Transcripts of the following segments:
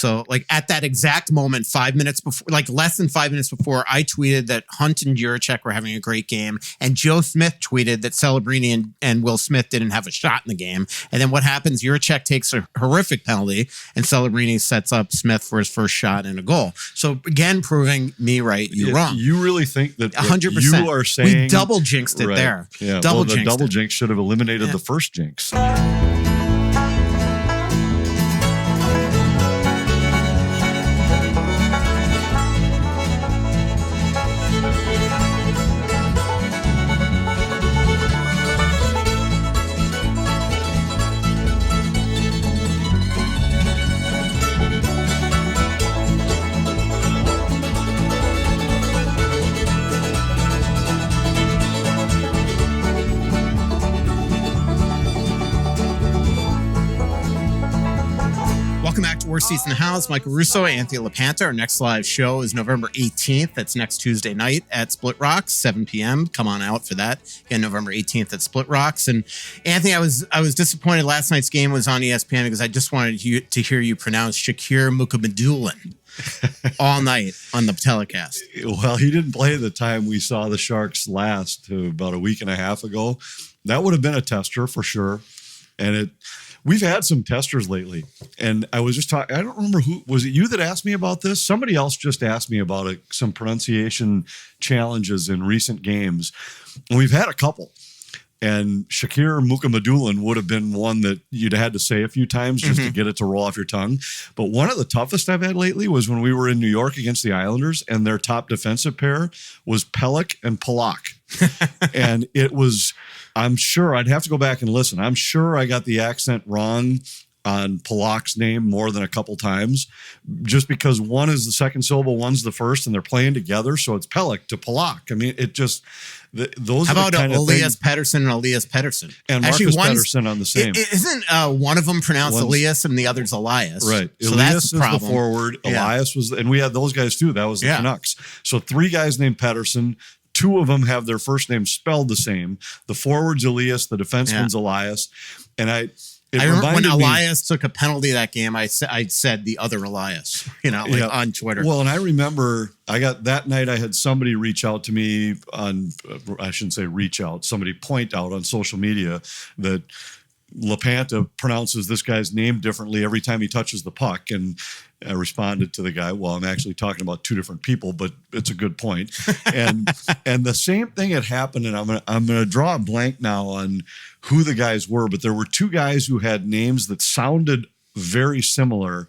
So like at that exact moment, 5 minutes before, like less than 5 minutes before, I tweeted that Hunt and Juracek were having a great game. And Joe Smith tweeted that Celebrini and Will Smith didn't have a shot in the game. And then what happens? Juracek takes a horrific penalty and Celebrini sets up Smith for his first shot and a goal. So again, proving me right, you wrong. You really think that 100%. You are saying... We double jinxed it there. Yeah, double jinx should have eliminated the first jinx. Welcome back to Worst Seats in the House. Michael Russo, Anthony LaPanta. Our next live show is November 18th. That's next Tuesday night at Splitrocks, 7 p.m. Come on out for that. Again, November 18th at Splitrocks. And Anthony, I was disappointed last night's game was on ESPN because I just wanted to hear you pronounce Shakir Mukhamadullin all night on the telecast. Well, he didn't play the time we saw the Sharks last, about a week and a half ago. That would have been a tester for sure. And we've had some testers lately, and I was just talking. I don't remember was it you that asked me about this? Somebody else just asked me about some pronunciation challenges in recent games. And we've had a couple, and Shakir Mukhamadullin would have been one that you'd had to say a few times just to get it to roll off your tongue. But one of the toughest I've had lately was when we were in New York against the Islanders, and their top defensive pair was Pelech and Polak. And it was, I'm sure I'd have to go back and listen. I'm sure I got the accent wrong on Polak's name more than a couple times, just because one is the second syllable, one's the first, and they're playing together. So it's Pelech to Polak. I mean, it just, those How are about the kind of Elias things. Pettersson and Elias Pettersson? And Marcus Pettersson on the same. Isn't one of them pronounced Elias and the other's Elias? Right. So Elias that's is the problem. the forward. Elias was, and we had those guys too. That was the Canucks. So three guys named Pettersson. Two of them have their first name spelled the same. The forward's Elias, the defenseman's Elias. And I remember when Elias took a penalty that game, I said the other Elias, on Twitter. Well, and I remember that night I had somebody reach out to me on, I shouldn't say reach out, somebody point out on social media that LaPanta pronounces this guy's name differently every time he touches the puck. And I responded to the guy, well, I'm actually talking about two different people, but it's a good point. And the same thing had happened, and I'm gonna draw a blank now on who the guys were, but there were two guys who had names that sounded very similar,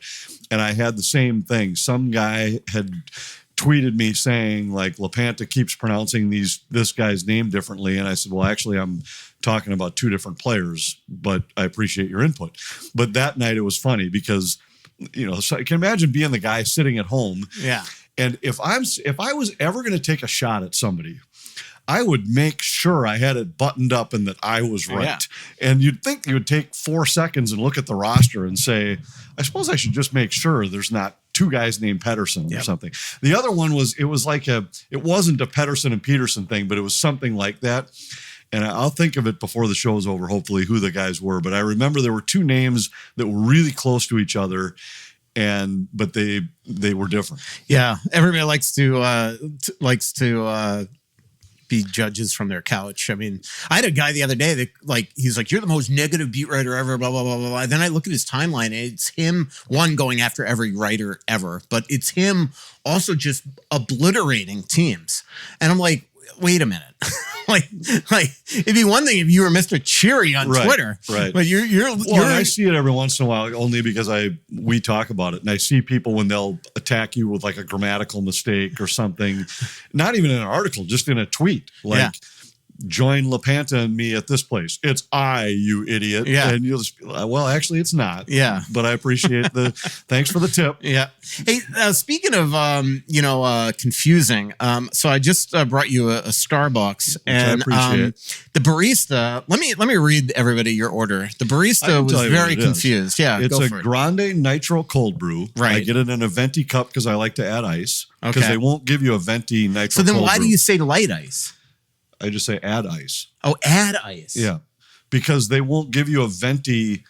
and I had the same thing. Some guy had tweeted me saying, like, LaPanta keeps pronouncing this guy's name differently, and I said, well, actually, I'm talking about two different players, but I appreciate your input. But that night it was funny because, so I can imagine being the guy sitting at home. Yeah. And if I was ever going to take a shot at somebody, I would make sure I had it buttoned up and that I was right. Yeah. And you'd think you would take 4 seconds and look at the roster and say, I suppose I should just make sure there's not two guys named Pettersson or something. The other one was, it wasn't a Pettersson and Peterson thing, but it was something like that. And I'll think of it before the show's over, hopefully, who the guys were. But I remember there were two names that were really close to each other, but they were different. Yeah, everybody likes to be judges from their couch. I mean, I had a guy the other day that he's like, you're the most negative beat writer ever, blah, blah, blah, blah, blah. And then I look at his timeline and it's him, one, going after every writer ever, but it's him also just obliterating teams. And I'm like, wait a minute. like it'd be one thing if you were Mr. Cheery on Twitter, right? But you're I see it every once in a while, only because we talk about it, and I see people when they'll attack you with like a grammatical mistake or something, not even in an article, just in a tweet, join LaPanta and me at this place. It's I, you idiot. Yeah. And you'll just be like, well, actually, it's not. Yeah. But I appreciate thanks for the tip. Yeah. Hey, speaking of, confusing, so I just brought you a Starbucks, and I appreciate the barista, let me read everybody your order. The barista was very confused. Yeah. It's a Grande Nitro cold brew. Right. I get it in a venti cup because I like to add ice. Because they won't give you a venti nitro So then cold why brew. do you say light ice? I just say add ice. Oh, add ice. Yeah, because they won't give you a venti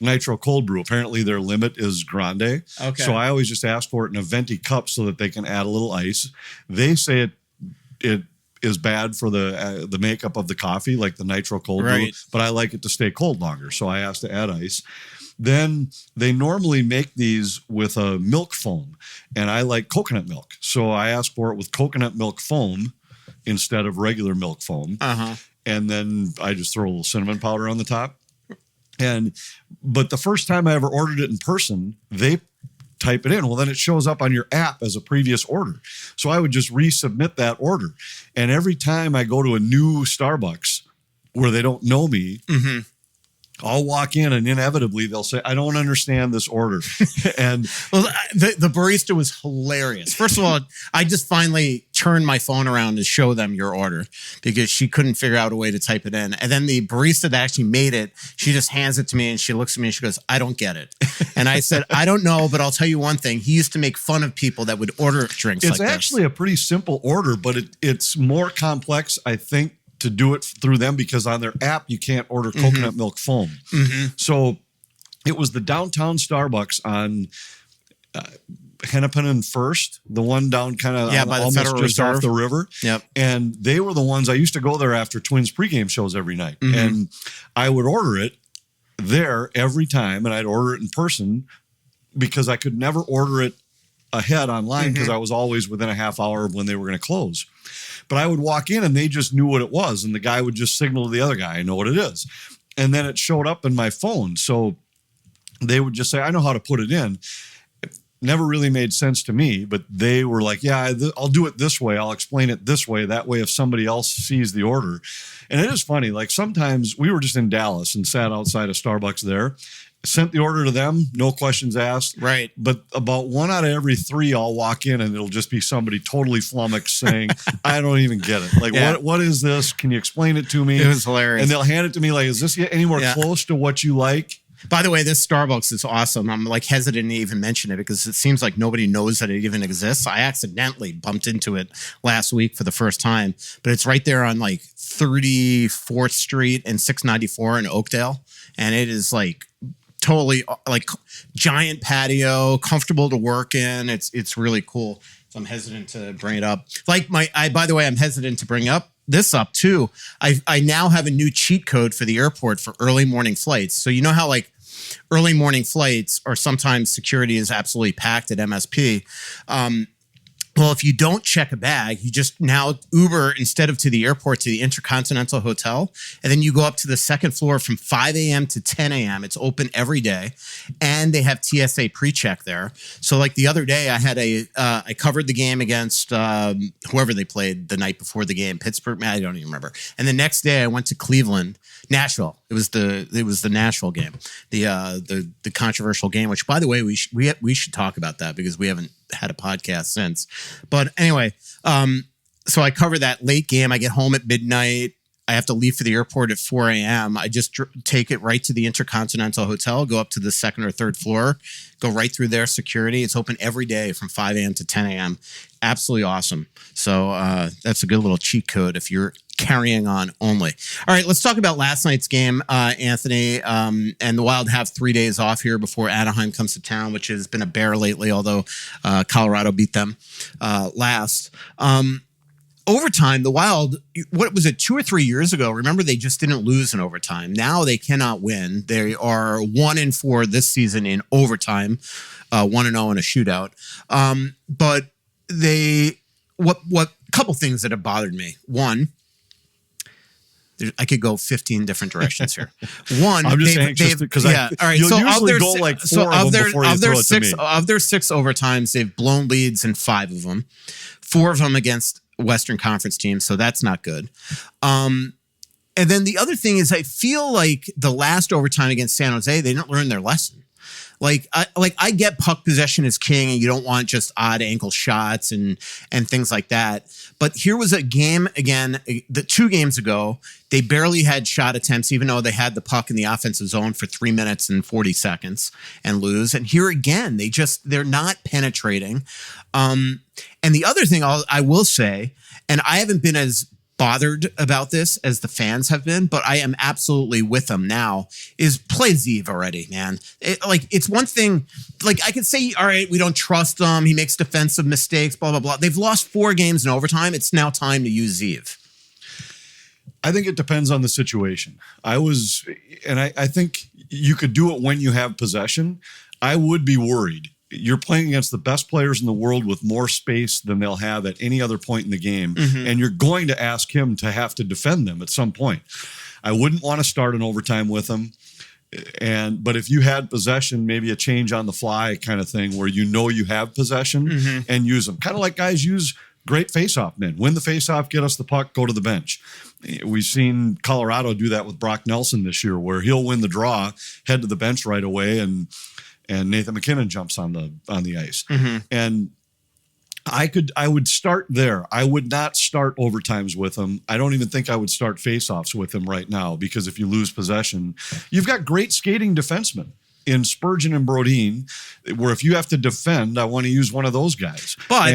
nitro cold brew. Apparently their limit is grande. Okay. So I always just ask for it in a venti cup so that they can add a little ice. They say it is bad for the makeup of the coffee, like the nitro cold brew, but I like it to stay cold longer. So I ask to add ice. Then they normally make these with a milk foam, and I like coconut milk. So I ask for it with coconut milk foam instead of regular milk foam. And then I just throw a little cinnamon powder on the top. But the first time I ever ordered it in person, they type it in. Well, then it shows up on your app as a previous order. So I would just resubmit that order. And every time I go to a new Starbucks where they don't know me, I'll walk in and inevitably they'll say, I don't understand this order. And well, the barista was hilarious. First of all, I just finally turned my phone around to show them your order because she couldn't figure out a way to type it in. And then the barista that actually made it, she just hands it to me and she looks at me and she goes, I don't get it. And I said, I don't know, but I'll tell you one thing. He used to make fun of people that would order drinks like this. It's actually a pretty simple order, but it's more complex, I think, to do it through them because on their app, you can't order coconut milk foam. So it was the downtown Starbucks on Hennepin and First, the one down kind of by the almost Federal just Reserve. off the river. Yep. And they were the ones I used to go there after Twins pregame shows every night. And I would order it there every time, and I'd order it in person because I could never order it ahead online because I was always within a half hour of when they were going to close. But I would walk in and they just knew what it was. And the guy would just signal to the other guy, I know what it is. And then it showed up in my phone. So they would just say, I know how to put it in. It never really made sense to me, but they were like, yeah, I'll do it this way. I'll explain it this way. That way, if somebody else sees the order. And it is funny. Like sometimes we were just in Dallas and sat outside of Starbucks there. Sent the order to them, no questions asked. Right. But about 1 out of every 3, I'll walk in and it'll just be somebody totally flummoxed saying, I don't even get it. Like, what is this? Can you explain it to me? It was hilarious. And they'll hand it to me like, is this anywhere close to what you like? By the way, this Starbucks is awesome. I'm like hesitant to even mention it because it seems like nobody knows that it even exists. I accidentally bumped into it last week for the first time, but it's right there on like 34th Street and 694 in Oakdale. And it is like totally like giant patio, comfortable to work in. It's really cool. So I'm hesitant to bring it up. Like by the way, I'm hesitant to bring this up too. I now have a new cheat code for the airport for early morning flights. So you know how like early morning flights or sometimes security is absolutely packed at MSP. Well, if you don't check a bag, you just now Uber instead of to the airport to the Intercontinental Hotel, and then you go up to the second floor from 5 a.m. to 10 a.m. It's open every day, and they have TSA pre-check there. So like the other day, I had I covered the game against whoever they played the night before the game, Pittsburgh, I don't even remember. And the next day, I went to Nashville. It was the Nashville game, the controversial game. Which, by the way, we should talk about that because we haven't had a podcast since. But anyway, so I cover that late game. I get home at midnight. I have to leave for the airport at 4 a.m. I just take it right to the Intercontinental Hotel, go up to the second or third floor, go right through their security. It's open every day from 5 a.m. to 10 a.m. Absolutely awesome. So that's a good little cheat code if you're carrying on only. All right, let's talk about last night's game, Anthony. And the Wild have 3 days off here before Anaheim comes to town, which has been a bear lately, although Colorado beat them last. Overtime, the Wild, what was it, 2 or 3 years ago? Remember, they just didn't lose in overtime. Now they cannot win. They are 1-4 this season in overtime, 1-0 in a shootout. But what couple things that have bothered me. One, I could go 15 different directions here. One, I'm just anxious because all right. You'll so usually go like 4 of them before you throw it to me. Of their 6 overtimes, they've blown leads in 5 of them. 4 of them against Western Conference teams, so that's not good. And then the other thing is I feel like the last overtime against San Jose, they didn't learn their lesson. I get puck possession is king and you don't want just odd ankle shots and things like that. But here was a game again, 2 games ago, they barely had shot attempts, even though they had the puck in the offensive zone for 3 minutes and 40 seconds and lose. And here again, they're not penetrating. And the other thing I will say, and I haven't been as bothered about this as the fans have been, but I am absolutely with them now, is play Zeev already, man. It's one thing, like I can say, all right, we don't trust him. He makes defensive mistakes, blah, blah, blah. They've lost 4 games in overtime. It's now time to use Zeev. I think it depends on the situation. I think you could do it when you have possession. I would be worried. You're playing against the best players in the world with more space than they'll have at any other point in the game. And you're going to ask him to have to defend them at some point. I wouldn't want to start an overtime with him. But if you had possession, maybe a change on the fly kind of thing where you have possession and use them. Kind of like guys use great face-off men. Win the face-off, get us the puck, go to the bench. We've seen Colorado do that with Brock Nelson this year, where he'll win the draw, head to the bench right away, and Nathan McKinnon jumps on the ice. And I would start there. I would not start overtimes with him. I don't even think I would start faceoffs with him right now, because if you lose possession, you've got great skating defensemen in Spurgeon and Brodin, where if you have to defend, I want to use one of those guys. But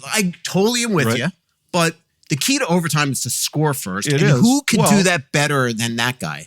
I totally am with you. But the key to overtime is to score first. Who could do that better than that guy?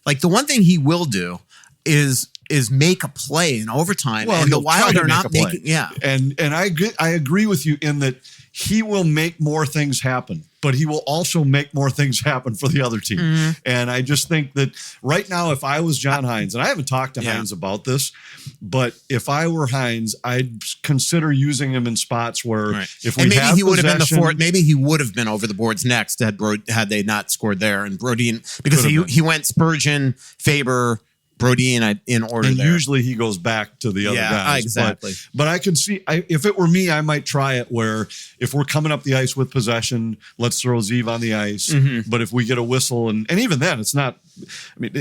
Like the one thing he will do is make a play in overtime, and the Wild are not making. Yeah, and I agree with you in that he will make more things happen, but he will also make more things happen for the other team. And I just think that right now, if I was John Hines, and I haven't talked to Hines about this, but if I were Hines, I'd consider using him in spots where if we maybe he would have been maybe he would have been over the boards next had they not scored there, and Brodin, because he went Spurgeon, Faber, Brodin in order. And there. Usually he goes back to the other guys. Exactly. But I could see, if it were me, I might try it where if we're coming up the ice with possession, let's throw Zeev on the ice. But if we get a whistle, and even then, it's not.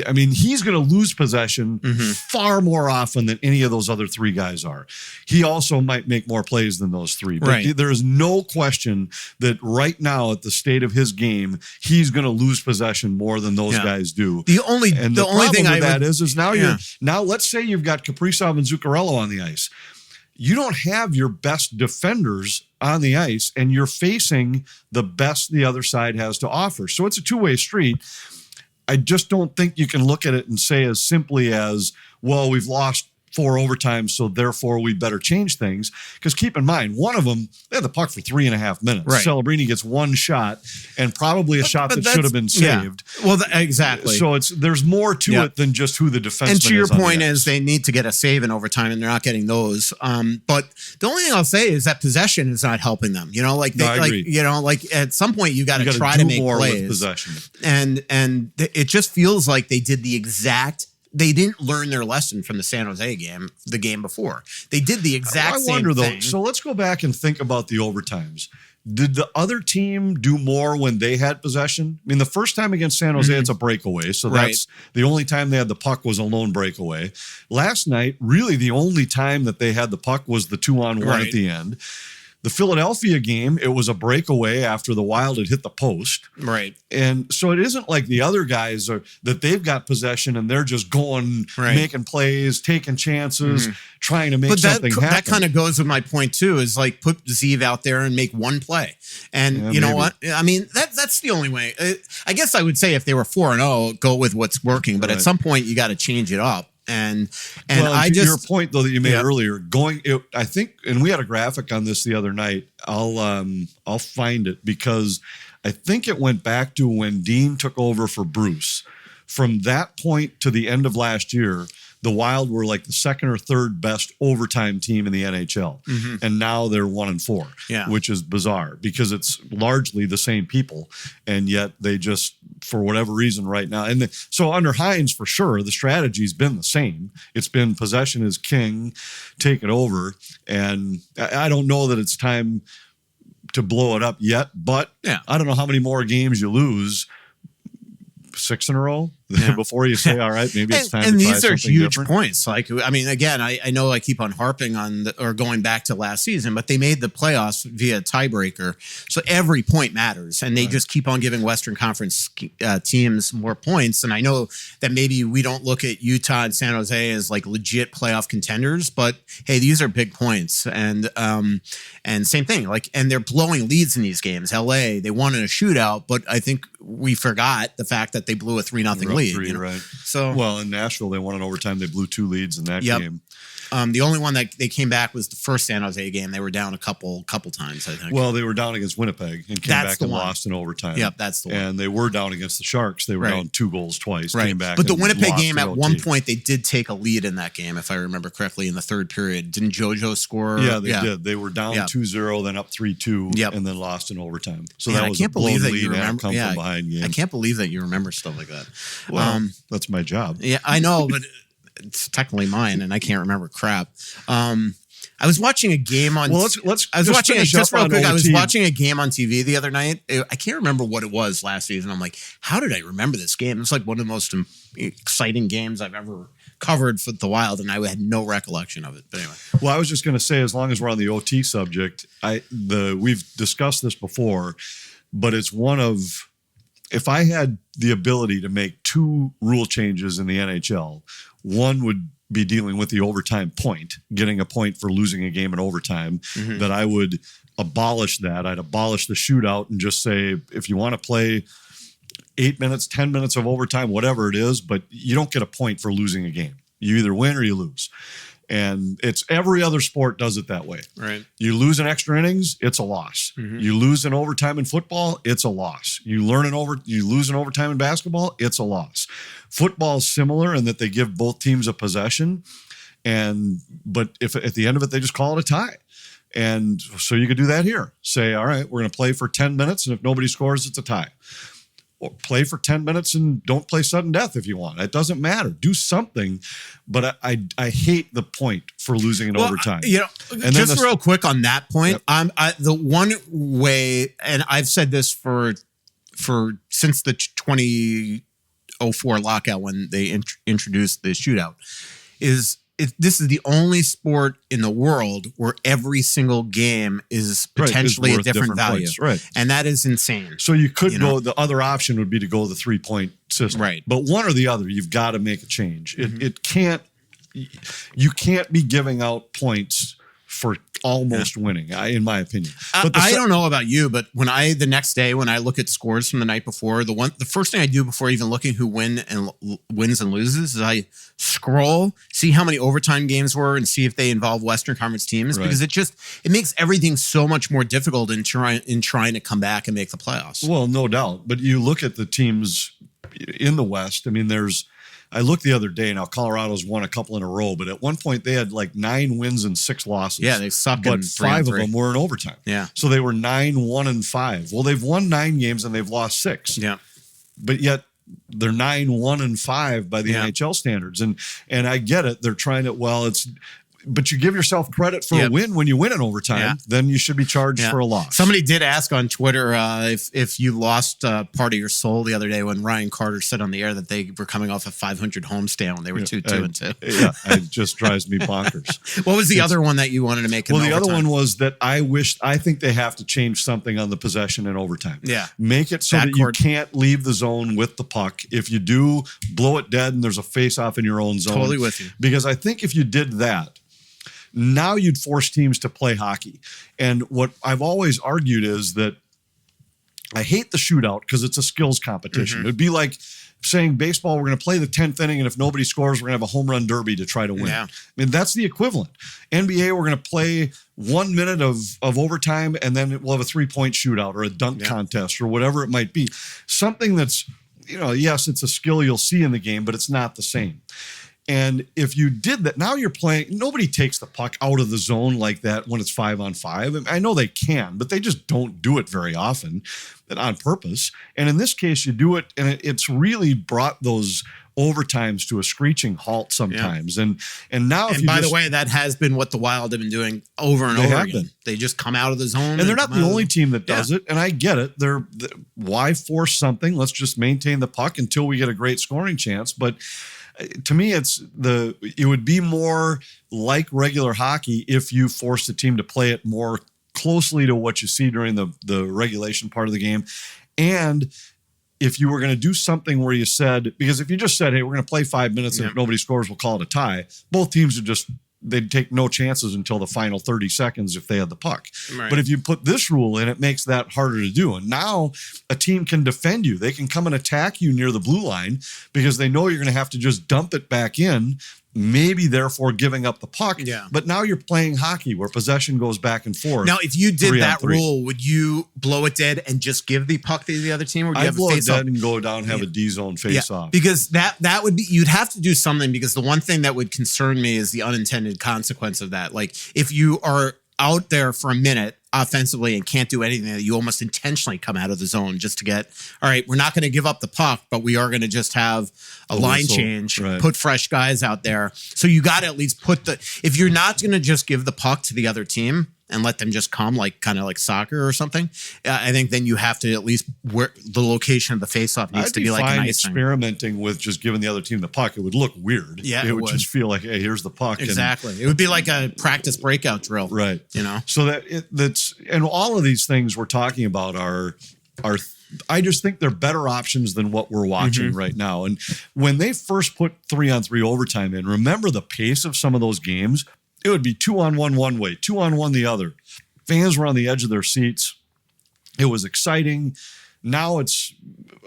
I mean, he's going to lose possession far more often than any of those other 3 guys are. He also might make more plays than those 3. But there is no question that right now, at the state of his game, he's going to lose possession more than those guys do. The only thing is now let's say you've got Kaprizov and Zuccarello on the ice. You don't have your best defenders on the ice, and you're facing the best the other side has to offer. So it's a two-way street. I just don't think you can look at it and say as simply as, well, we've lost 4 overtimes, so therefore we better change things. Because keep in mind, one of them, they had the puck for 3.5 minutes. Celebrini gets 1 shot, and probably a shot that should have been saved. Well, exactly. So there's more to it than just who the defenseman is. And to your point is they need to get a save in overtime, and they're not getting those. But the only thing I'll say is that possession is not helping them. At some point you got to try to make more plays with possession. And it just feels like they did they didn't learn their lesson from the San Jose game, the game before. They did the exact same thing. Though, so let's go back and think about the overtimes. Did the other team do more when they had possession? I mean, the first time against San Jose, it's a breakaway. So that's the only time they had the puck was a lone breakaway. Last night, really the only time that they had the puck was the 2-on-1 at the end. The Philadelphia game, it was a breakaway after the Wild had hit the post. And so it isn't like the other guys that they've got possession and they're just going, making plays, taking chances, trying to make something happen. That kind of goes with my point too, is like put Zeev out there and make 1 play. And you know what? I mean, that's the only way. I guess I would say if they were 4-0, go with what's working. But at some point you got to change it up. And your point though that you made earlier, I think, and we had a graphic on this the other night. I'll find it because I think it went back to when Dean took over for Bruce. From that point to the end of last year, the Wild were like the 2nd or 3rd best overtime team in the NHL. And now they're 1-4, which is bizarre because it's largely the same people. And yet they just, for whatever reason right now. And so under Hines, for sure, the strategy's been the same. It's been possession is king, take it over. And I don't know that it's time to blow it up yet, but I don't know how many more games you lose. 6 in a row? before you say, all right, maybe it's time to try these are something huge different. points. Like, I mean, again, I know I keep on harping on or going back to last season, but they made the playoffs via tiebreaker. So every point matters. And they just keep on giving Western Conference teams more points. And I know that maybe we don't look at Utah and San Jose as like legit playoff contenders, but hey, these are big points. And same thing, like, and they're blowing leads in these games. LA, they won in a shootout, but I think we forgot the fact that they blew a 3-0 lead. Right. So, well, in Nashville, they won in overtime. They blew 2 leads in that game. The only one that they came back was the first San Jose game. They were down a couple times, I think. Well, they were down against Winnipeg and came back and lost in overtime. Yep, that's the one. And they were down against the Sharks. They were down 2 goals twice. Right. Came back but the and Winnipeg game, at OT. one point, they did take a lead in that game, if I remember correctly, in the third period. Didn't JoJo score? Yeah, they did. They were down 2-0, then up 3-2, and then lost in overtime. So that was a blown lead and come from behind game. I can't believe that you remember stuff like that. Well, that's my job. Yeah, I know, but it's technically mine, and I can't remember crap. I was watching a game on. Well, let's. I was watching just real quick. OT. I was watching a game on TV the other night. I can't remember what it was last season. I'm like, how did I remember this game? It's like one of the most exciting games I've ever covered for the Wild, and I had no recollection of it. But anyway, well, I was just going to say, as long as we're on the OT subject, we've discussed this before, but it's one of. If I had the ability to make 2 rule changes in the NHL, one would be dealing with the overtime point, getting a point for losing a game in overtime, that I would abolish that. I'd abolish the shootout and just say, if you want to play 8 minutes, 10 minutes of overtime, whatever it is, but you don't get a point for losing a game. You either win or you lose. And it's every other sport does it that way. Right. You lose in extra innings, it's a loss. You lose in overtime in football, it's a loss. You lose in overtime in basketball, it's a loss. Football is similar in that they give both teams a possession, but if at the end of it they just call it a tie. And so you could do that here. Say, all right, we're going to play for 10 minutes, and if nobody scores, it's a tie. Or play for 10 minutes and don't play sudden death if you want. It doesn't matter. Do something. But I hate the point for losing in overtime. And just real quick on that point, the one way, and I've said this for since the 2004 lockout when they introduced the shootout, is this is the only sport in the world where every single game is potentially a different value. Points, right. And that is insane. So you could go, the other option would be to go the 3-point system. Right. But one or the other, you've got to make a change. It can't, you can't be giving out points for almost winning, in my opinion. But I don't know about you, but the next day when I look at scores from the night before, the first thing I do before even looking who wins and loses is I scroll, see how many overtime games were, and see if they involve Western Conference teams, because it makes everything so much more difficult in trying to come back and make the playoffs. Well, no doubt. But you look at the teams in the West. I mean, I looked the other day. Now Colorado's won a couple in a row, but at one point they had like 9 wins and 6 losses. Yeah, they suck. But 5 of them were in overtime. Yeah, so they were 9-1-5. Well, they've won 9 games and they've lost 6. Yeah, but yet they're 9-1-5 by the NHL standards, and I get it. They're trying to. But you give yourself credit for a win when you win in overtime, then you should be charged for a loss. Somebody did ask on Twitter if you lost part of your soul the other day when Ryan Carter said on the air that they were coming off a 500 homestand when they were 2-2. Yeah, it just drives me bonkers. What was the other one that you wanted to make? The other one was that I think they have to change something on the possession in overtime. Yeah. Make it so that you can't leave the zone with the puck. If you do, blow it dead and there's a face-off in your own zone. Totally with you. Because I think if you did that, now you'd force teams to play hockey. And what I've always argued is that I hate the shootout because it's a skills competition. It'd be like saying baseball, we're going to play the 10th inning, and if nobody scores, we're going to have a home run derby to try to win. Yeah. I mean, that's the equivalent. NBA, we're going to play 1 minute of overtime, and then we'll have a 3-point shootout or a dunk contest or whatever it might be. Something that's, yes, it's a skill you'll see in the game, but it's not the same. And if you did that, now you're playing, nobody takes the puck out of the zone like that when it's 5-on-5. I know they can, but they just don't do it very often and on purpose. And in this case, you do it, and it's really brought those overtimes to a screeching halt sometimes. And now, and by the way, that has been what the Wild have been doing over and over again. They just come out of the zone. And they're not the only team that does it. And I get it. Why force something? Let's just maintain the puck until we get a great scoring chance. But to me, it would be more like regular hockey if you forced the team to play it more closely to what you see during the regulation part of the game. And if you were going to do something where you said, because if you just said, hey, we're going to play 5 minutes and if nobody scores, we'll call it a tie, both teams they'd take no chances until the final 30 seconds if they had the puck. Right. But if you put this rule in, it makes that harder to do. And now a team can defend you. They can come and attack you near the blue line because they know you're going to have to just dump it back in, maybe therefore giving up the puck. Yeah. But now you're playing hockey where possession goes back and forth. Now, if you did that rule, would you blow it dead and just give the puck to the other team? Or would you I'd blow it dead and go down and have a D-zone face-off. Because that would be, you'd have to do something, because the one thing that would concern me is the unintended consequence of that. Like, if you are out there for a minute offensively and can't do anything, that you almost intentionally come out of the zone just to get, all right, we're not going to give up the puck, but we are going to just have a line change, put fresh guys out there. So you got to at least if you're not going to just give the puck to the other team and let them just come, kind of like soccer or something, I think then you have to at least, where the location of the faceoff needs to be like an ice experimenting with just giving the other team the puck. It would look weird. Yeah, it would just feel like, hey, here's the puck. Exactly. It would be like a practice breakout drill. Right. So that's and all of these things we're talking about are I just think they're better options than what we're watching right now. And when they first put 3-on-3 overtime in, remember the pace of some of those games? It would be 2-on-1 one way, 2-on-1 the other. Fans were on the edge of their seats. It was exciting. Now it's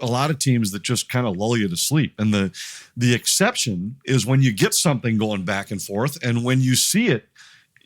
a lot of teams that just kind of lull you to sleep. And the exception is when you get something going back and forth, and when you see it,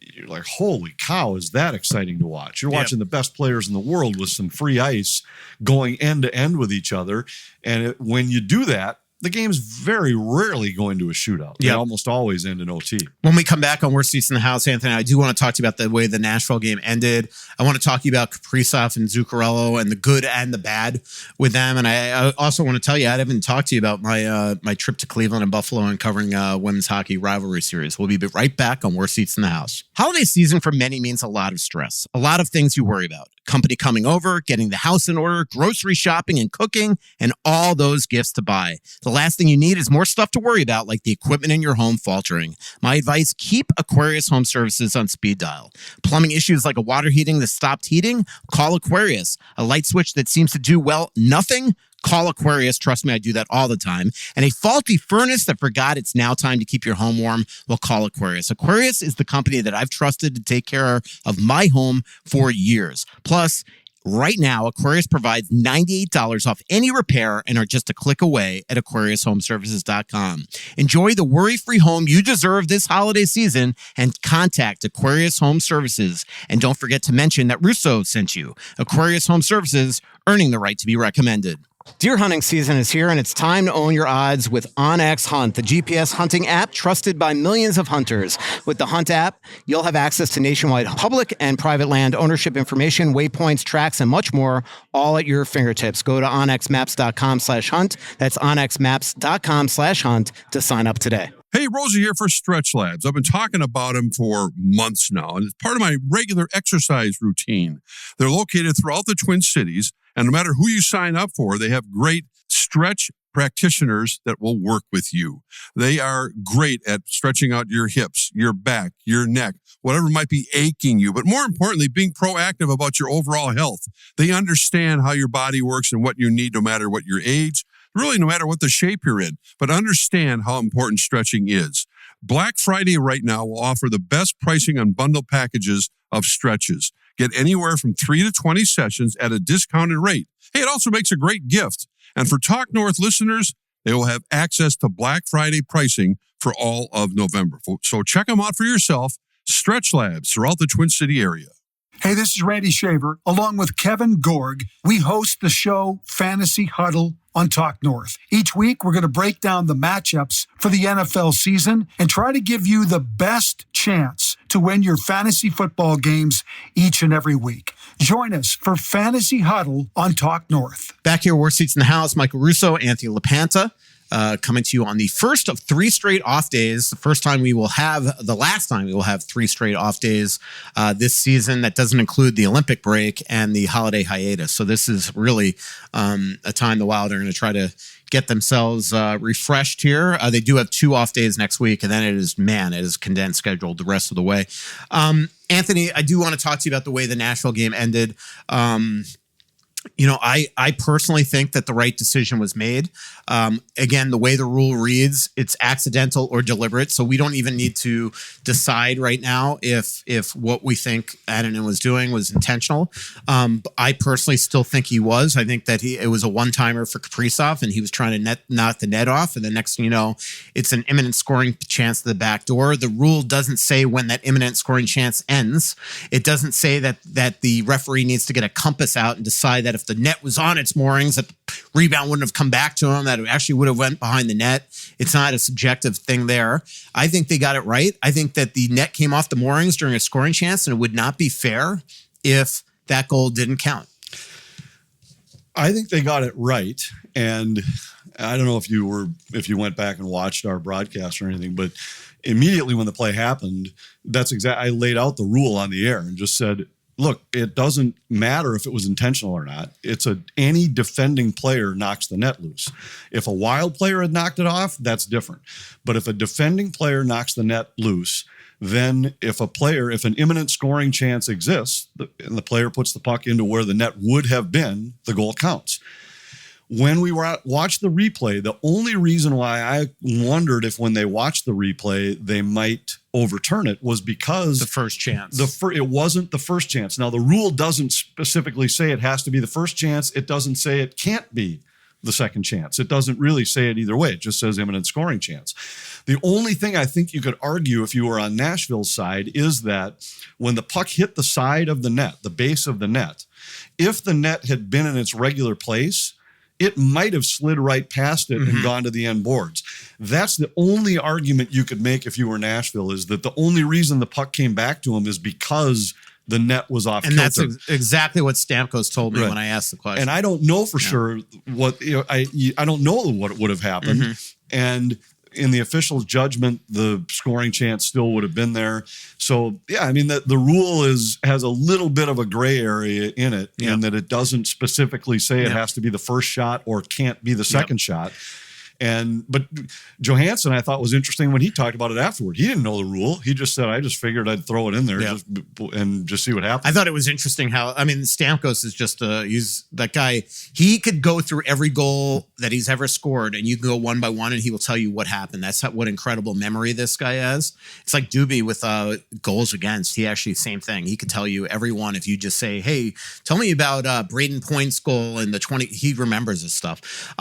you're like, holy cow, is that exciting to watch? You're watching the best players in the world with some free ice going end to end with each other. And when you do that, the game's very rarely going to a shootout. They almost always end in OT. When we come back on Worst Seats in the House, Anthony, I do want to talk to you about the way the Nashville game ended. I want to talk to you about Kaprizov and Zuccarello and the good and the bad with them. And I also want to tell you, I haven't talked to you about my trip to Cleveland and Buffalo and covering women's hockey rivalry series. We'll be right back on Worst Seats in the House. Holiday season for many means a lot of stress, a lot of things you worry about. Company coming over, getting the house in order, grocery shopping and cooking, and all those gifts to buy. The last thing you need is more stuff to worry about, like the equipment in your home faltering. My advice, keep Aquarius Home Services on speed dial. Plumbing issues like a water heating that stopped heating? Call Aquarius. A light switch that seems to do, nothing? Call Aquarius. Trust me, I do that all the time. And a faulty furnace that forgot it's now time to keep your home warm? Well, call Aquarius. Aquarius is the company that I've trusted to take care of my home for years. Plus, right now, Aquarius provides $98 off any repair and are just a click away at AquariusHomeservices.com. Enjoy the worry-free home you deserve this holiday season and contact Aquarius Home Services. And don't forget to mention that Russo sent you. Aquarius Home Services, earning the right to be recommended. Deer hunting season is here, and it's time to own your odds with OnX Hunt, the GPS hunting app trusted by millions of hunters. With the Hunt app, you'll have access to nationwide public and private land ownership information, waypoints, tracks, and much more, all at your fingertips. Go to onxmaps.com/hunt. That's onxmaps.com/hunt to sign up today. Hey, Rosie here for Stretch Labs. I've been talking about them for months now, and it's part of my regular exercise routine. They're located throughout the Twin Cities, and no matter who you sign up for, they have great stretch practitioners that will work with you. They are great at stretching out your hips, your back, your neck, whatever might be aching you, but more importantly, being proactive about your overall health. They understand how your body works and what you need no matter what your age, really no matter what the shape you're in, but understand how important stretching is. Black Friday right now will offer the best pricing on bundle packages of stretches. Get anywhere from 3 to 20 sessions at a discounted rate. Hey, it also makes a great gift. And for Talk North listeners, they will have access to Black Friday pricing for all of November. So check them out for yourself. Stretch Labs throughout the Twin City area. Hey, this is Randy Shaver. Along with Kevin Gorg, we host the show Fantasy Huddle on Talk North. Each week, we're going to break down the matchups for the NFL season and try to give you the best chance to win your fantasy football games each and every week. Join us for Fantasy Huddle on Talk North. Back here, Worst Seats in the House, Michael Russo, Anthony LaPanta. coming to you on the first of 3 straight off days. The last time we will have 3 straight off days this season. That doesn't include the Olympic break and the holiday hiatus. So this is really a time the Wild are going to try to get themselves refreshed here. They do have 2 off days next week, and then it is condensed scheduled the rest of the way. Anthony, I do want to talk to you about the way the Nashville game ended. I personally think that the right decision was made. Again, the way the rule reads, it's accidental or deliberate. So we don't even need to decide right now if what we think Annunen was doing was intentional. But I personally still think he was. I think that it was a one-timer for Kaprizov, and he was trying to knock the net off. And the next thing you know, it's an imminent scoring chance to the back door. The rule doesn't say when that imminent scoring chance ends. It doesn't say that the referee needs to get a compass out and decide that if the net was on its moorings, that the rebound wouldn't have come back to him, that it actually would have went behind the net. It's not a subjective thing there. I think they got it right. I think that the net came off the moorings during a scoring chance, and it would not be fair if that goal didn't count. I think they got it right. And I don't know if you went back and watched our broadcast or anything, but immediately when the play happened, I laid out the rule on the air and just said, look, it doesn't matter if it was intentional or not. Any defending player knocks the net loose. If a Wild player had knocked it off, that's different. But if a defending player knocks the net loose, then if an imminent scoring chance exists, and the player puts the puck into where the net would have been, the goal counts. When we watched the replay, the only reason why I wondered if when they watched the replay they might overturn it was because the first chance. It wasn't the first chance. Now, the rule doesn't specifically say it has to be the first chance. It doesn't say it can't be the second chance. It doesn't really say it either way. It just says imminent scoring chance. The only thing I think you could argue if you were on Nashville's side is that when the puck hit the side of the net, the base of the net, if the net had been in its regular place, it might have slid right past it and gone to the end boards. That's the only argument you could make if you were Nashville, is that the only reason the puck came back to him is because the net was off kilter. And that's exactly what Stamkos told me when I asked the question. And I don't know for sure what, I don't know what would have happened. And in the official's judgment, the scoring chance still would have been there. So, yeah, I mean, the rule has a little bit of a gray area in it, in that it doesn't specifically say it has to be the first shot or can't be the second shot. But Johansson, I thought, was interesting when he talked about it afterward. He didn't know the rule. He just said, I just figured I'd throw it in there and just see what happens. I thought it was interesting Stamkos is just he's that guy. He could go through every goal that he's ever scored, and you can go one by one, and he will tell you what happened. That's what incredible memory this guy has. It's like Doobie with goals against. He actually, same thing. He could tell you every one if you just say, hey, tell me about Braden Point's goal in the 20. He remembers his stuff.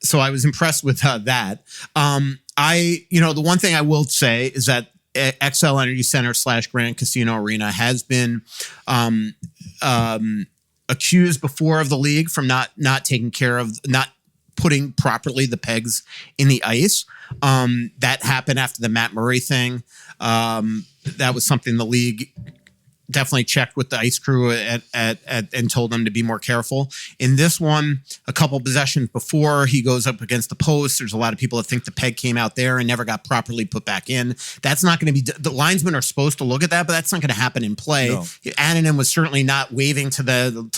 So I was impressed with that. The one thing I will say is that XL Energy Center / Grand Casino Arena has been accused before of the league from not taking care of, not putting properly the pegs in the ice. That happened after the Matt Murray thing. That was something the league definitely checked with the ice crew and told them to be more careful. In this one, a couple possessions before he goes up against the post, there's a lot of people that think the peg came out there and never got properly put back in. That's not going to be, the linesmen are supposed to look at that, but that's not going to happen in play. No. Annunen was certainly not waving to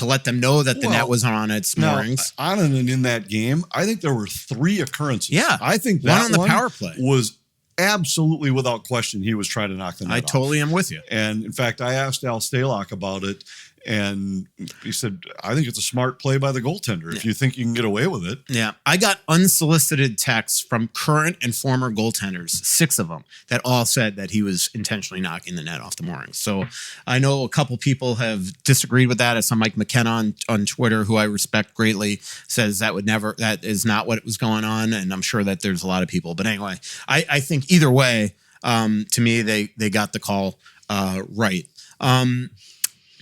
let them know that the net was on its moorings. Annunen in that game, I think there were 3 occurrences. Yeah. I think that one on the power play was absolutely without question he was trying to knock the net off. I totally am with you. And in fact, I asked Al Stalock about it, and he said, I think it's a smart play by the goaltender if you think you can get away with it. Yeah. I got unsolicited texts from current and former goaltenders, 6 of them, that all said that he was intentionally knocking the net off the moorings. So I know a couple people have disagreed with that. I saw Mike McKenna on Twitter, who I respect greatly, says that is not what was going on. And I'm sure that there's a lot of people. But anyway, I think either way, to me, they got the call right.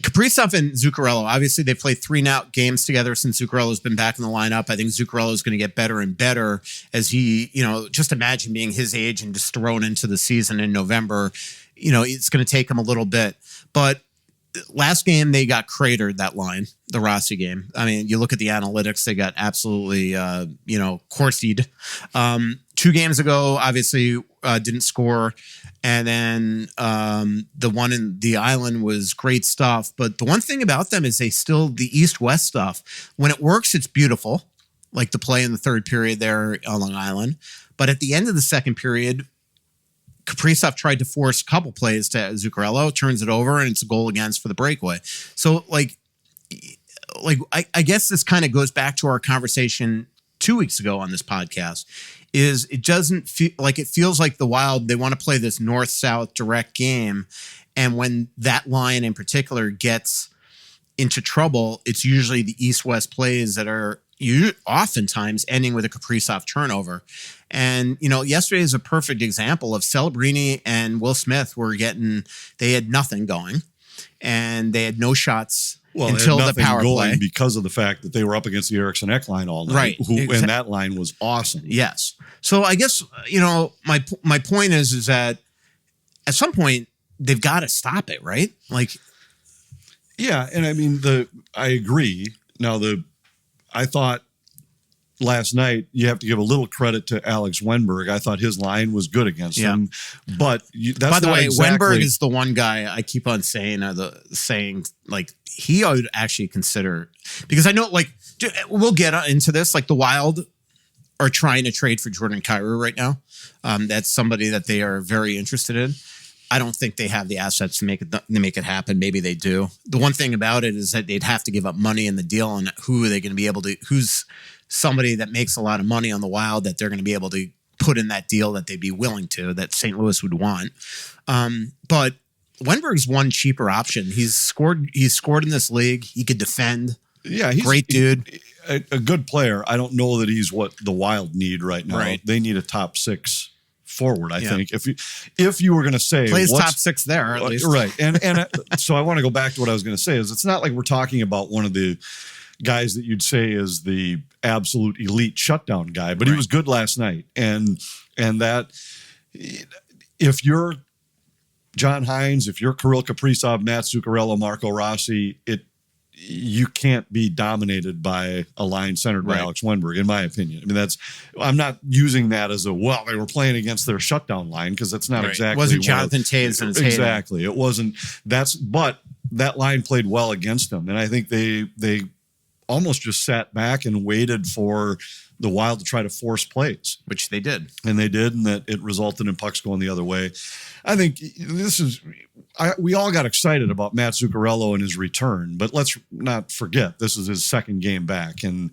Kaprizov and Zuccarello, obviously they played 3 games together since Zuccarello's been back in the lineup. I think Zuccarello is going to get better and better as he, just imagine being his age and just thrown into the season in November. It's going to take him a little bit. But last game they got cratered, that line, the Rossi game. I mean, you look at the analytics, they got absolutely, courtsied. 2 games ago, obviously didn't score. And then the one in the island was great stuff. But the one thing about them is the East-West stuff, when it works, it's beautiful. Like the play in the third period there on Long Island. But at the end of the second period, Kaprizov tried to force a couple plays to Zuccarello, turns it over, and it's a goal against for the breakaway. So, I guess this kind of goes back to our conversation 2 weeks ago on this podcast, is it doesn't feel like, it feels like the Wild, they want to play this north-south direct game, and when that line in particular gets into trouble, it's usually the east-west plays that are oftentimes ending with a Kaprizov turnover. And, yesterday is a perfect example of Celebrini and Will Smith they had nothing going, and they had no shots until the power play. Because of the fact that they were up against the Eriksson Ek line all night. Right. And that line was awesome. Yes. So I guess, my point is that at some point they've got to stop it, right? Yeah. And I mean, I agree. Now, I thought last night you have to give a little credit to Alex Wenberg. I thought his line was good against him, but that's by the way, exactly... Wenberg is the one guy I keep on saying, he would actually consider, because I know, we'll get into this. The Wild are trying to trade for Jordan Kyrou right now. That's somebody that they are very interested in. I don't think they have the assets to make it happen. Maybe they do. The one thing about it is that they'd have to give up money in the deal, and who are they going to be able to? Who's somebody that makes a lot of money on the Wild that they're going to be able to put in that deal that they'd be willing to, that St. Louis would want. But Wenberg's one cheaper option. He's scored in this league. He could defend. Yeah, he's great dude. A good player. I don't know that he's what the Wild need right now. Right. They need a top 6 forward, I think. If you were going to say plays top 6 there, at least. Right. And so I want to go back to what I was going to say is it's not like we're talking about one of the guys that you'd say is the absolute elite shutdown guy, but he was good last night. And that if you're John Hines, if you're Kirill Kaprizov, Matt Zuccarello, Marco Rossi, you can't be dominated by a line centered by Alex Wenberg, in my opinion. I mean, I'm not using that as they were playing against their shutdown line, because that's not exactly. It wasn't Jonathan Toews and exactly. It wasn't. But that line played well against them, and I think they almost just sat back and waited for the Wild to try to force plays, which they did, and that it resulted in pucks going the other way. I think we all got excited about Matt Zuccarello and his return, but let's not forget this is his second game back, and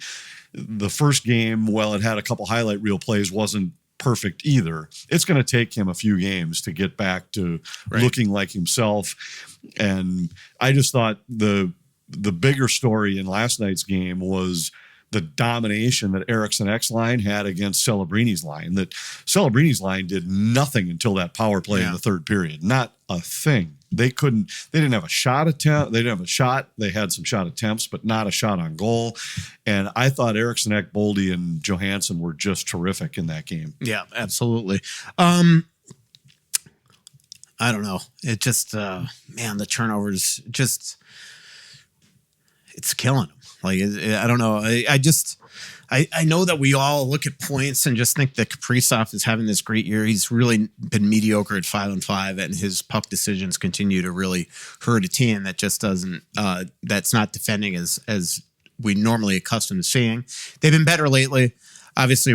the first game, while it had a couple highlight reel plays, wasn't perfect either. It's going to take him a few games to get back to looking like himself, and I just thought the bigger story in last night's game was the domination that Eriksson Ek's line had against Celebrini's line. That Celebrini's line did nothing until that power play in the third period. Not a thing. They didn't have a shot attempt. They didn't have a shot. They had some shot attempts, but not a shot on goal. And I thought Eriksson Ek, Boldy, and Johansson were just terrific in that game. Yeah, absolutely. I don't know. It just, the turnovers just, it's killing them. I don't know. I know that we all look at points and just think that Kaprizov is having this great year. He's really been mediocre at 5-on-5, and his puck decisions continue to really hurt a team that just doesn't, that's not defending as we normally accustomed to seeing. They've been better lately. Obviously,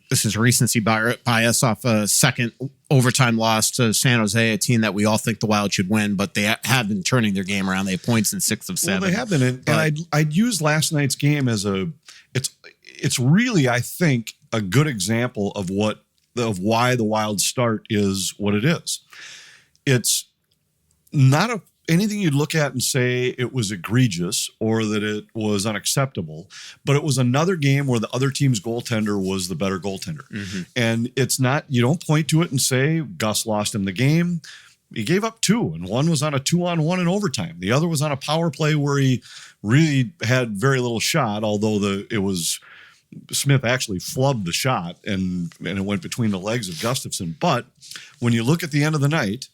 this is recency bias off a second overtime loss to San Jose, a team that we all think the Wild should win, but they have been turning their game around. They have points in 6 of 7. Well, they have been, and I'd use last night's game as it's really, I think, a good example of why the Wild start is what it is. It's not anything you'd look at and say it was egregious or that it was unacceptable, but it was another game where the other team's goaltender was the better goaltender. Mm-hmm. And it's not, you don't point to it and say Gus lost him the game. He gave up 2, and one was on a 2-on-1 in overtime. The other was on a power play where he really had very little shot, although Smith actually flubbed the shot and it went between the legs of Gustafsson. But when you look at the end of the night,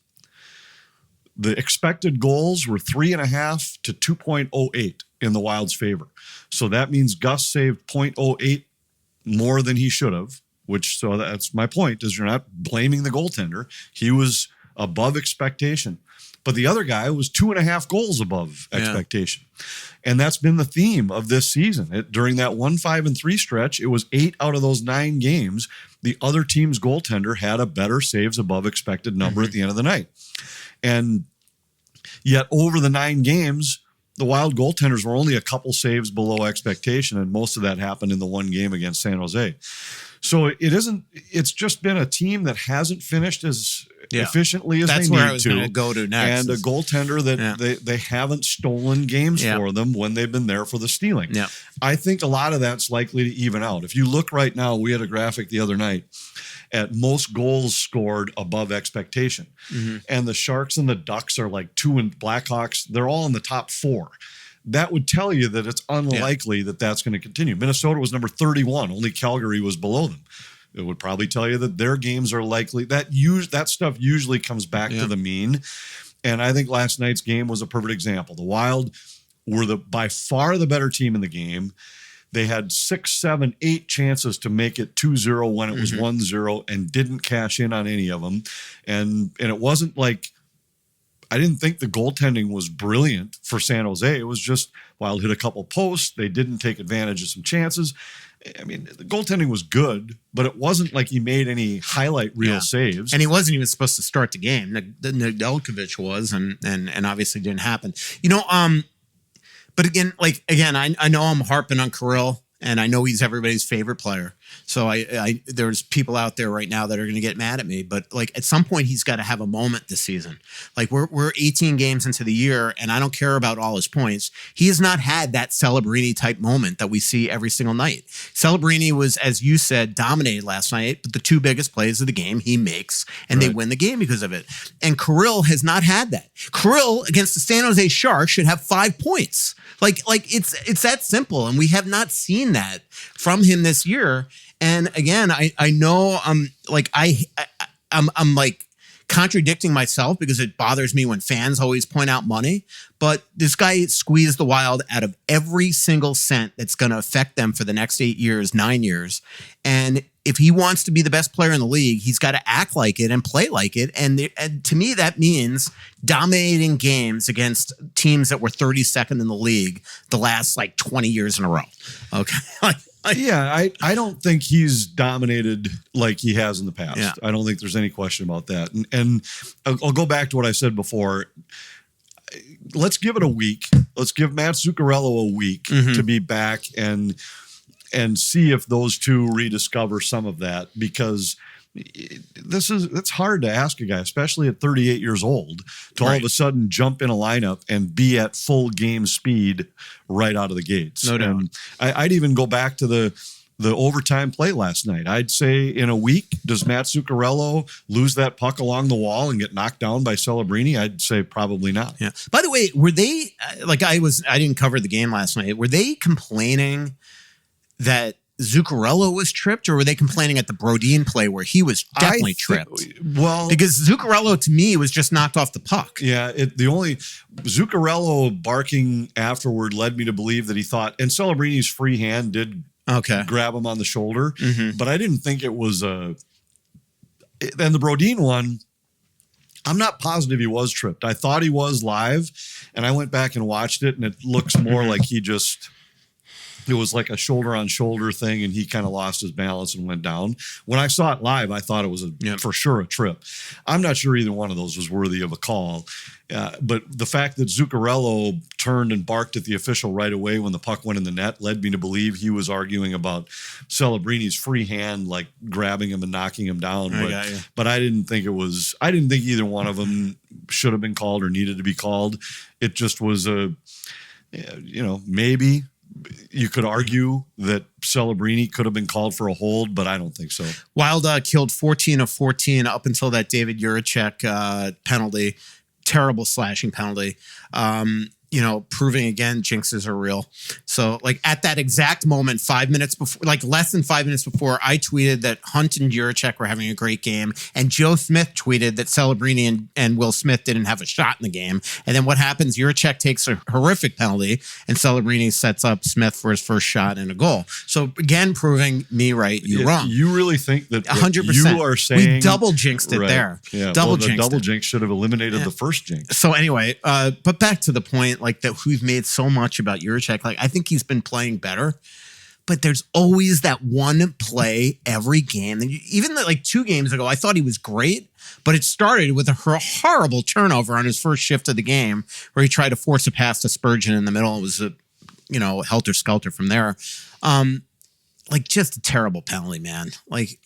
The expected goals were 3.5 to 2.08 in the Wild's favor. So that means Gus saved 0.08 more than he should have, so that's my point, is you're not blaming the goaltender. He was above expectation. But the other guy was 2.5 goals above expectation. And that's been the theme of this season. During that 1-5-3 stretch, it was 8 out of those 9 games. The other team's goaltender had a better saves above expected number at the end of the night. And yet over the 9 games, the Wild goaltenders were only a couple saves below expectation, and most of that happened in the one game against San Jose. So it's just been a team that hasn't finished as efficiently as That's they where need I was to. going to go to next. And a goaltender that they haven't stolen games for them when they've been there for the stealing. Yeah. I think a lot of that's likely to even out. If you look right now, we had a graphic the other night at most goals scored above expectation. And the Sharks and the Ducks are like 2, and Blackhawks, they're all in the top 4. That would tell you that it's unlikely that that's going to continue. Minnesota was number 31. Only Calgary was below them. It would probably tell you that their games are likely. That stuff usually comes back to the mean. And I think last night's game was a perfect example. The Wild were by far the better team in the game. They had 6, 7, 8 chances to make it 2-0 when it was 1-0 and didn't cash in on any of them. And it wasn't like, I didn't think the goaltending was brilliant for San Jose. It was just Wild hit a couple posts. They didn't take advantage of some chances. I mean, the goaltending was good, but it wasn't like he made any highlight reel saves. And he wasn't even supposed to start the game. Nedeljkovic was, and obviously didn't happen. But again, I know I'm harping on Kirill, and I know he's everybody's favorite player. So there's people out there right now that are going to get mad at me, but like at some point he's got to have a moment this season. Like we're 18 games into the year, and I don't care about all his points. He has not had that Celebrini type moment that we see every single night. Celebrini was, as you said, dominated last night, but the 2 biggest plays of the game he makes, and they win the game because of it. And Kirill has not had that. Kirill against the San Jose Sharks should have 5 points. Like it's that simple, and we have not seen that from him this year. And again, I know I'm like contradicting myself because it bothers me when fans always point out money. But this guy squeezed the Wild out of every single cent that's going to affect them for the next 8 years, 9 years. And if he wants to be the best player in the league, he's got to act like it and play like it. And to me, that means dominating games against teams that were 32nd in the league the last 20 years in a row. Okay. I don't think he's dominated like he has in the past. Yeah. I don't think there's any question about that. And I'll go back to what I said before. Let's give it a week. Let's give Matt Zuccarello a week to be back and see if those two rediscover some of that, because it's hard to ask a guy, especially at 38 years old, to all of a sudden jump in a lineup and be at full game speed right out of the gates. No doubt. And I'd even go back to the overtime play last night. I'd say in a week, does Matt Zuccarello lose that puck along the wall and get knocked down by Celebrini? I'd say probably not. Yeah. By the way, were they I didn't cover the game last night. Were they complaining that Zuccarello was tripped, or were they complaining at the Brodin play where he was definitely tripped? Well, because Zuccarello to me was just knocked off the puck. Yeah, the only Zuccarello barking afterward led me to believe that he thought, and Celebrini's free hand did grab him on the shoulder, but I didn't think it was and the Brodin one, I'm not positive he was tripped. I thought he was live, and I went back and watched it, and it looks more like he just. It was like a shoulder-on-shoulder thing, and he kind of lost his balance and went down. When I saw it live, I thought it was for sure a trip. I'm not sure either one of those was worthy of a call. But the fact that Zuccarello turned and barked at the official right away when the puck went in the net led me to believe he was arguing about Celebrini's free hand, like grabbing him and knocking him down. But I didn't think I didn't think either one of them should have been called or needed to be called. It just was maybe. You could argue that Celebrini could have been called for a hold, but I don't think so. Wild killed 14 of 14 up until that David Juracek penalty, terrible slashing penalty. proving again, jinxes are real. So like at that exact moment, 5 minutes before, like less than 5 minutes before, I tweeted that Hunt and Juracek were having a great game. And Joe Smith tweeted that Celebrini and Will Smith didn't have a shot in the game. And then what happens? Juracek takes a horrific penalty and Celebrini sets up Smith for his first shot and a goal. So again, proving me right, you wrong. You really think that 100%. You are saying we double jinxed it there. Yeah, double jinx should have eliminated the first jinx. So anyway, but back to the point, like that we've made so much about Juracek. Like I think he's been playing better, but there's always that one play every game. And even like 2 games ago, I thought he was great, but it started with a horrible turnover on his first shift of the game where he tried to force a pass to Spurgeon in the middle. It was a, helter-skelter from there. Like just a terrible penalty, man. Like,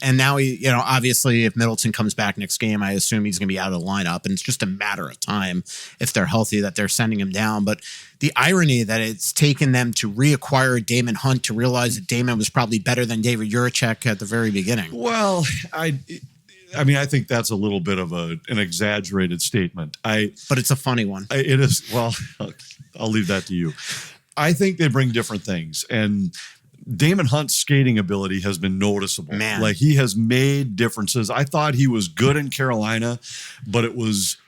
and now he, obviously if Middleton comes back next game, I assume he's going to be out of the lineup, and it's just a matter of time if they're healthy that they're sending him down. But the irony that it's taken them to reacquire Daemon Hunt to realize that Daemon was probably better than David Juracek at the very beginning. Well, I think that's a little bit of an exaggerated statement. But it's a funny one. It is. Well, I'll leave that to you. I think they bring different things, and Daemon Hunt's skating ability has been noticeable. Man. Like he has made differences. I thought he was good in Carolina, but it was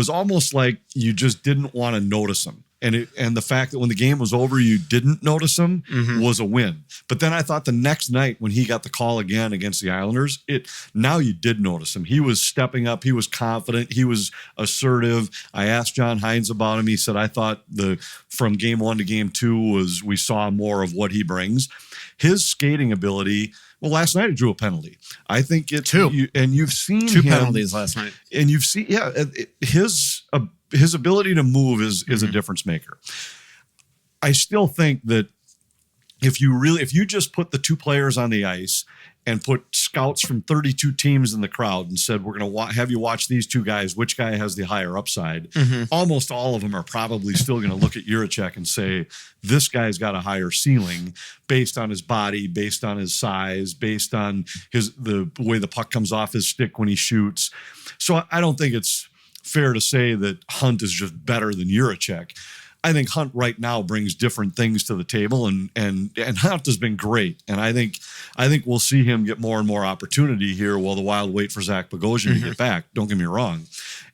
almost like you just didn't want to notice him. And the fact that when the game was over, you didn't notice him was a win. But then I thought the next night when he got the call again against the Islanders, now you did notice him. He was stepping up. He was confident. He was assertive. I asked John Hines about him. He said, I thought from game 1 to game 2 we saw more of what he brings. His skating ability. Well, last night he drew a penalty. I think it's 2. And you've seen 2 him, penalties last night. And you've seen, his ability to move is a difference maker. I still think that if you just put the 2 players on the ice and put scouts from 32 teams in the crowd and said, we're going to have you watch these 2 guys, which guy has the higher upside, almost all of them are probably still going to look at Juracek and say, this guy's got a higher ceiling based on his body, based on his size, based on the way the puck comes off his stick when he shoots. So I don't think it's fair to say that Hunt is just better than Juracek. I think Hunt right now brings different things to the table, and Hunt has been great. And I think we'll see him get more and more opportunity here while the Wild wait for Zach Bogosian to get back. Don't get me wrong.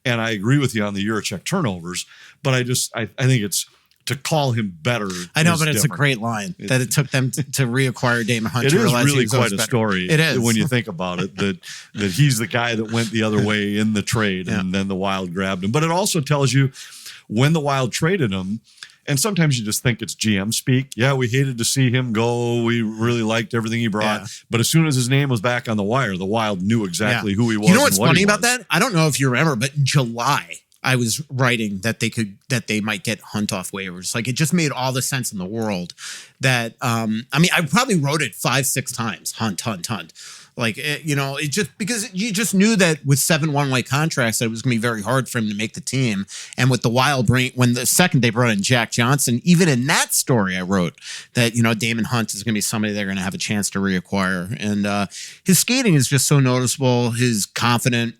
And I agree with you on the Juracek turnovers, but I think it's to call him better. I know, but it's a great line that it took them to reacquire Daemon Hunt. It to is realize really he was quite a better. story. It is when you think about it, that he's the guy that went the other way in the trade, and then the Wild grabbed him. But it also tells you when the Wild traded him. And sometimes you just think it's GM speak. Yeah, we hated to see him go. We really liked everything he brought. Yeah. But as soon as his name was back on the wire, the Wild knew exactly who he was. You know what's funny about that? I don't know if you remember, but in July, I was writing that they might get Hunt off waivers. Like it just made all the sense in the world that, I probably wrote it 5-6 times. Hunt. Like, it just because you just knew that with 7 one-way contracts that it was going to be very hard for him to make the team. And with the Wild when the second they brought in Jack Johnson, even in that story I wrote that, Daemon Hunt is going to be somebody they're going to have a chance to reacquire. And his skating is just so noticeable. His confident.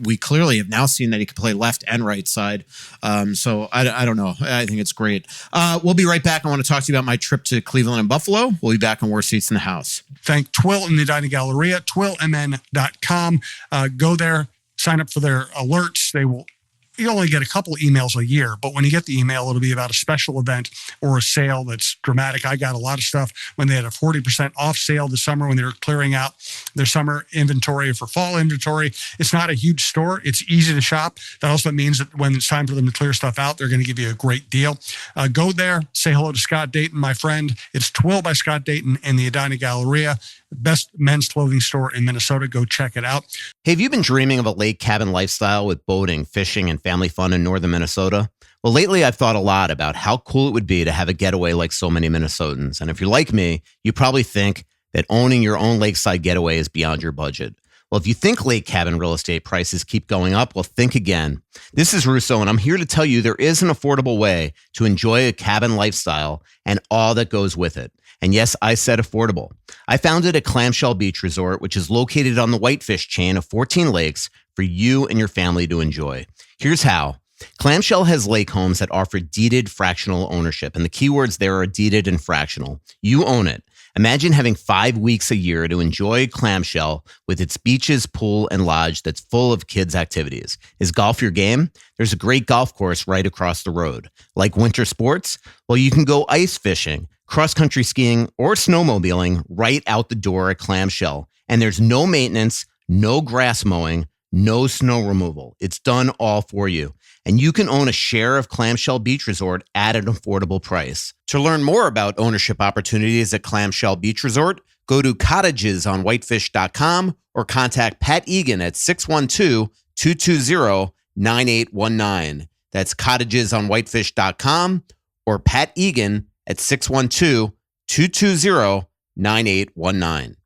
We clearly have now seen that he can play left and right side. So I don't know. I think it's great. We'll be right back. I want to talk to you about my trip to Cleveland and Buffalo. We'll be back on Worst Seats in the House. Thank Twill in the Edina Galleria, twillmn.com. Go there, sign up for their alerts. You only get a couple emails a year, but when you get the email, it'll be about a special event or a sale that's dramatic. I got a lot of stuff when they had a 40% off sale this summer when they were clearing out their summer inventory for fall inventory. It's not a huge store. It's easy to shop. That also means that when it's time for them to clear stuff out, they're going to give you a great deal. Go there, say hello to Scott Dayton, my friend. It's Twill by Scott Dayton in the Edina Galleria. Best men's clothing store in Minnesota. Go check it out. Hey, have you been dreaming of a lake cabin lifestyle with boating, fishing, and family fun in northern Minnesota? Well, lately I've thought a lot about how cool it would be to have a getaway like so many Minnesotans. And if you're like me, you probably think that owning your own lakeside getaway is beyond your budget. Well, if you think lake cabin real estate prices keep going up, well, think again. This is Russo, and I'm here to tell you there is an affordable way to enjoy a cabin lifestyle and all that goes with it. And yes, I said affordable. I founded a Clamshell Beach Resort, which is located on the Whitefish chain of 14 lakes for you and your family to enjoy. Here's how. Clamshell has lake homes that offer deeded fractional ownership, and the keywords there are deeded and fractional. You own it. Imagine having 5 weeks a year to enjoy Clamshell with its beaches, pool, and lodge that's full of kids' activities. Is golf your game? There's a great golf course right across the road. Like winter sports? Well, you can go ice fishing, cross-country skiing, or snowmobiling right out the door at Clamshell. And there's no maintenance, no grass mowing, no snow removal. It's done all for you. And you can own a share of Clamshell Beach Resort at an affordable price. To learn more about ownership opportunities at Clamshell Beach Resort, go to cottagesonwhitefish.com or contact Pat Egan at 612-220-9819. That's cottagesonwhitefish.com or Pat Egan at 612-220-9819.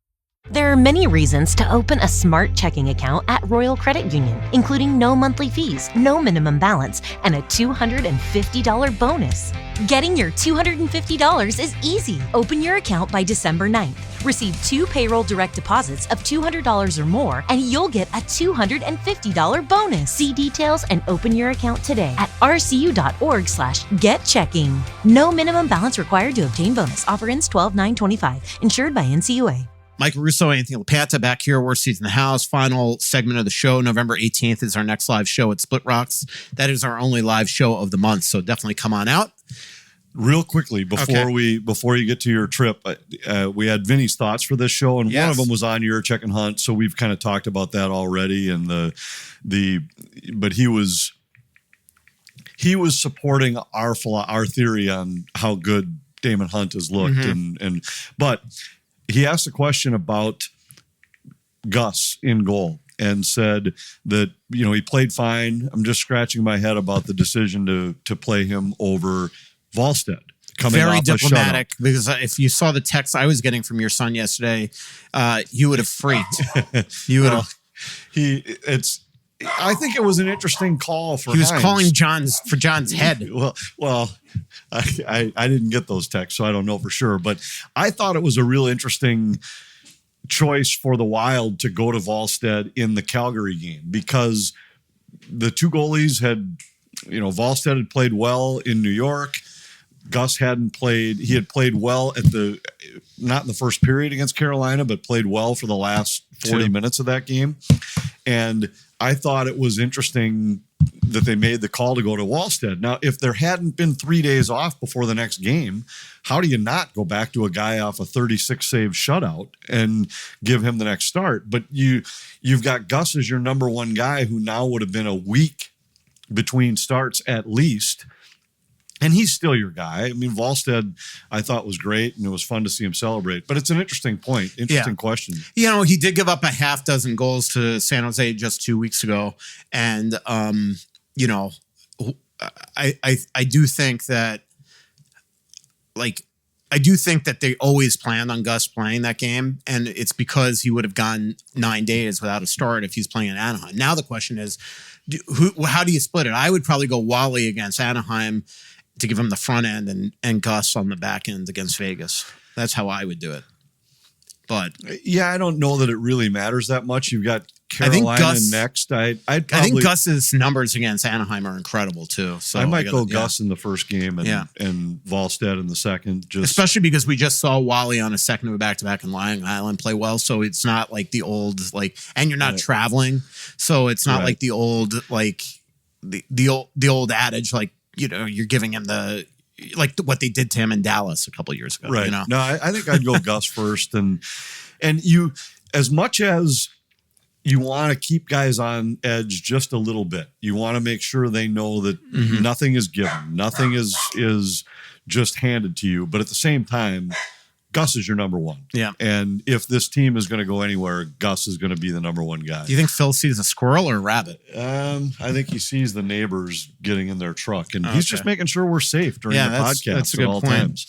There are many reasons to open a smart checking account at Royal Credit Union, including no monthly fees, no minimum balance, and a $250 bonus. Getting your $250 is easy. Open your account by December 9th. Receive 2 payroll direct deposits of $200 or more, and you'll get a $250 bonus. See details and open your account today at rcu.org/getchecking. No minimum balance required to obtain bonus. Offer ends 12/9/25. Insured by NCUA. Mike Russo, Anthony LaPanta back here. Worst Seats in the House. Final segment of the show. November 18th is our next live show at Splitrocks. That is our only live show of the month, so definitely come on out. Real quickly, before you get to your trip, we had Vinny's thoughts for this show, and one of them was on your check and hunt. So we've kind of talked about that already, and but he was supporting our theory on how good Daemon Hunt has looked, but he asked a question about Gus in goal and said that, he played fine. I'm just scratching my head about the decision to play him over Wallstedt. Very diplomatic, because if you saw the text I was getting from your son yesterday, you would have freaked. You would have. I think it was an interesting call for. He was Hines. calling John's head. Well, I didn't get those texts, so I don't know for sure. But I thought it was a real interesting choice for the Wild to go to Wallstedt in the Calgary game, because the two goalies had, Wallstedt had played well in New York. Gus hadn't played. He had played well not in the first period against Carolina, but played well for the last 40 minutes of that game. And I thought it was interesting that they made the call to go to Wallstedt. Now, if there hadn't been 3 days off before the next game, how do you not go back to a guy off a 36 save shutout and give him the next start? But you've got Gus as your number one guy, who now would have been a week between starts at least. And he's still your guy. I mean, Wallstedt, I thought, was great, and it was fun to see him celebrate. But it's an interesting point, question. He did give up a half dozen goals to San Jose just 2 weeks ago. And, I do think that, they always planned on Gus playing that game. And it's because he would have gone 9 days without a start if he's playing in Anaheim. Now the question is, how do you split it? I would probably go Wally against Anaheim to give him the front end and Gus on the back end against Vegas. That's how I would do it. But yeah, I don't know that it really matters that much. You've got Carolina next. I think Gus's numbers against Anaheim are incredible too. So I might go Gus in the first game and Wallstedt in the second. Especially because we just saw Wally on a second of a back-to-back in Long Island play well. So it's not like the old and you're not traveling, so it's not like the old the old adage you're giving him what they did to him in Dallas a couple of years ago. Right. No, I think I'd go Gus first, and you, as much as you want to keep guys on edge just a little bit, you want to make sure they know that nothing is given, nothing is just handed to you. But at the same time, Gus is your number one. Yeah. And if this team is going to go anywhere, Gus is going to be the number one guy. Do you think Phil sees a squirrel or a rabbit? I think he sees the neighbors getting in their truck, and he's just making sure we're safe during the podcast. That's a good point.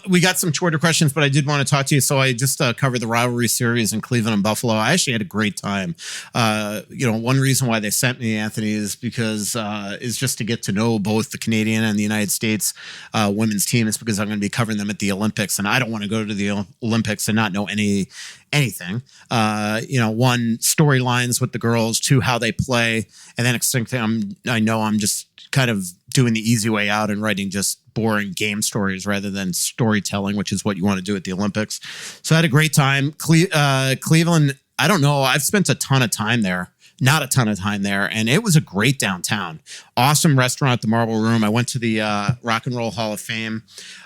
We got some Twitter questions, but I did want to talk to you. So I just covered the Rivalry Series in Cleveland and Buffalo. I actually had a great time. One reason why they sent me, Anthony, is because is just to get to know both the Canadian and the United States women's team. Is because I'm going to be covering them at the Olympics, and I don't want to go to the Olympics and not know anything. One, storylines with the girls, two, how they play, and then next thing I know I'm just kind of doing the easy way out and writing just boring game stories rather than storytelling, which is what you want to do at the Olympics. So I had a great time. Cleveland, I don't know. I've spent a ton of time there. Not a ton of time there, and it was a great downtown. Awesome restaurant at the Marble Room. I went to the Rock and Roll Hall of Fame.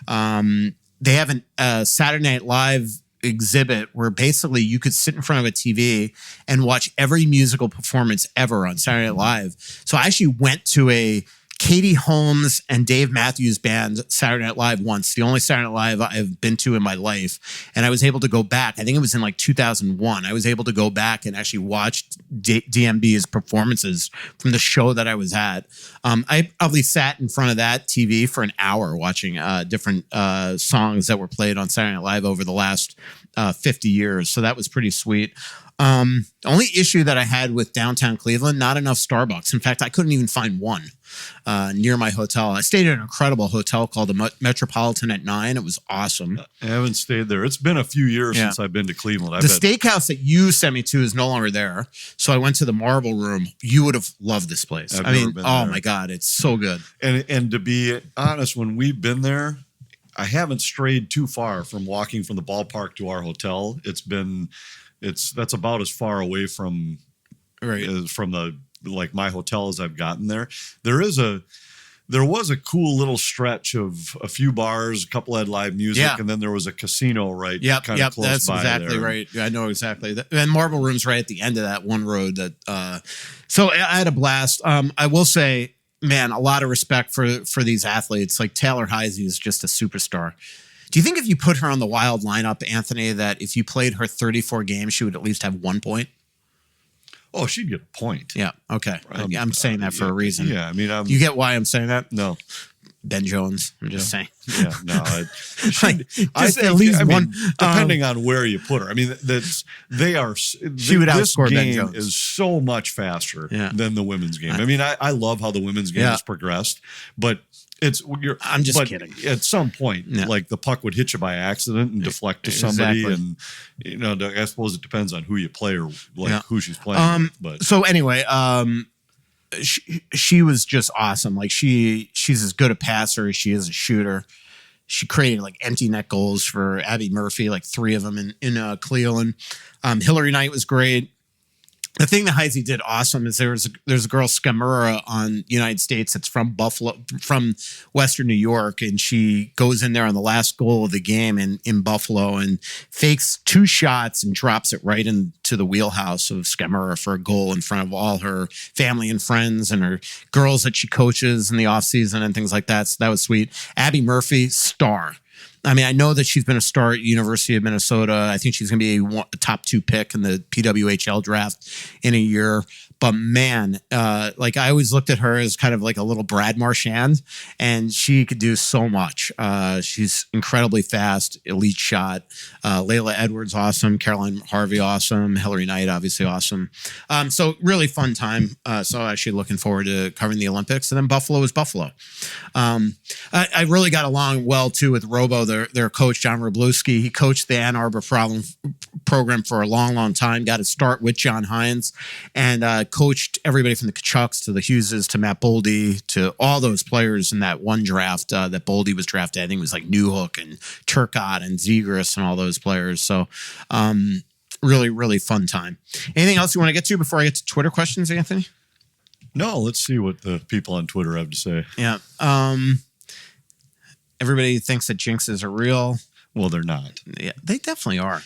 They have a Saturday Night Live exhibit where basically you could sit in front of a TV and watch every musical performance ever on Saturday Night Live. So I actually went to a Katie Holmes and Dave Matthews Band Saturday Night Live once, the only Saturday Night Live I've been to in my life. And I was able to go back. I think it was in like 2001. I was able to go back and actually watch DMB's performances from the show that I was at. I probably sat in front of that TV for an hour watching different songs that were played on Saturday Night Live over the last 50 years. So that was pretty sweet. Only issue that I had with downtown Cleveland, not enough Starbucks. In fact, I couldn't even find one near my hotel. I stayed at an incredible hotel called the Metropolitan at 9. It was awesome. I haven't stayed there. It's been a few years since I've been to Cleveland. The steakhouse that you sent me to is no longer there. So I went to the Marble Room. You would have loved this place. My God, it's so good. And to be honest, when we've been there, I haven't strayed too far from walking from the ballpark to our hotel. That's about as far away from my hotel as I've gotten there. There was a cool little stretch of a few bars, a couple had live music, and then there was a casino close by. That's exactly there. Right. I know exactly. And Marble Room's right at the end of that one road. So I had a blast. I will say, man, a lot of respect for these athletes. Like Taylor Heisey is just a superstar. Do you think if you put her on the Wild lineup, Anthony, that if you played her 34 games, she would at least have 1 point? Oh, she'd get a point. Yeah. Okay. I'm saying that for a reason. Yeah. I mean, you get why I'm saying that? No. Ben Jones. I'm just saying. Yeah. No. At least one. Depending on where you put her. I mean, she would outscore Ben Jones. This game is so much faster than the women's game. I mean, I love how the women's game has progressed, but I'm just kidding. At some point, like the puck would hit you by accident and deflect to somebody, and I suppose it depends on who you play or who she's playing. But so anyway, she was just awesome. Like she's as good a passer as she is a shooter. She created like empty net goals for Abby Murphy, like 3 of them in Cleveland. Hillary Knight was great. The thing that Heisey did awesome is there's a girl Skamura on United States that's from Western New York, and she goes in there on the last goal of the game in Buffalo and fakes 2 shots and drops it right into the wheelhouse of Skamura for a goal in front of all her family and friends and her girls that she coaches in the offseason and things like that. So that was sweet. Abby Murphy, star. I mean, I know that she's been a star at University of Minnesota. I think she's going to be a top 2 pick in the PWHL draft in a year. But man, like I always looked at her as kind of like a little Brad Marchand, and she could do so much. She's incredibly fast, elite shot. Layla Edwards, awesome. Caroline Harvey, awesome. Hillary Knight, obviously awesome. So really fun time. So actually looking forward to covering the Olympics. And then Buffalo is Buffalo. I really got along well too with Robo, their coach, John Wroblewski. He coached the Ann Arbor program for a long, long time. Got to start with John Hines and coached everybody from the Kachucks to the Hugheses to Matt Boldy to all those players in that one draft that Boldy was drafted. I think it was like Newhook and Turcotte and Zegras and all those players. So really, really fun time. Anything else you want to get to before I get to Twitter questions, Anthony? No, let's see what the people on Twitter have to say. Yeah. Everybody thinks that jinxes are real. Well, they're not. Yeah, they definitely are.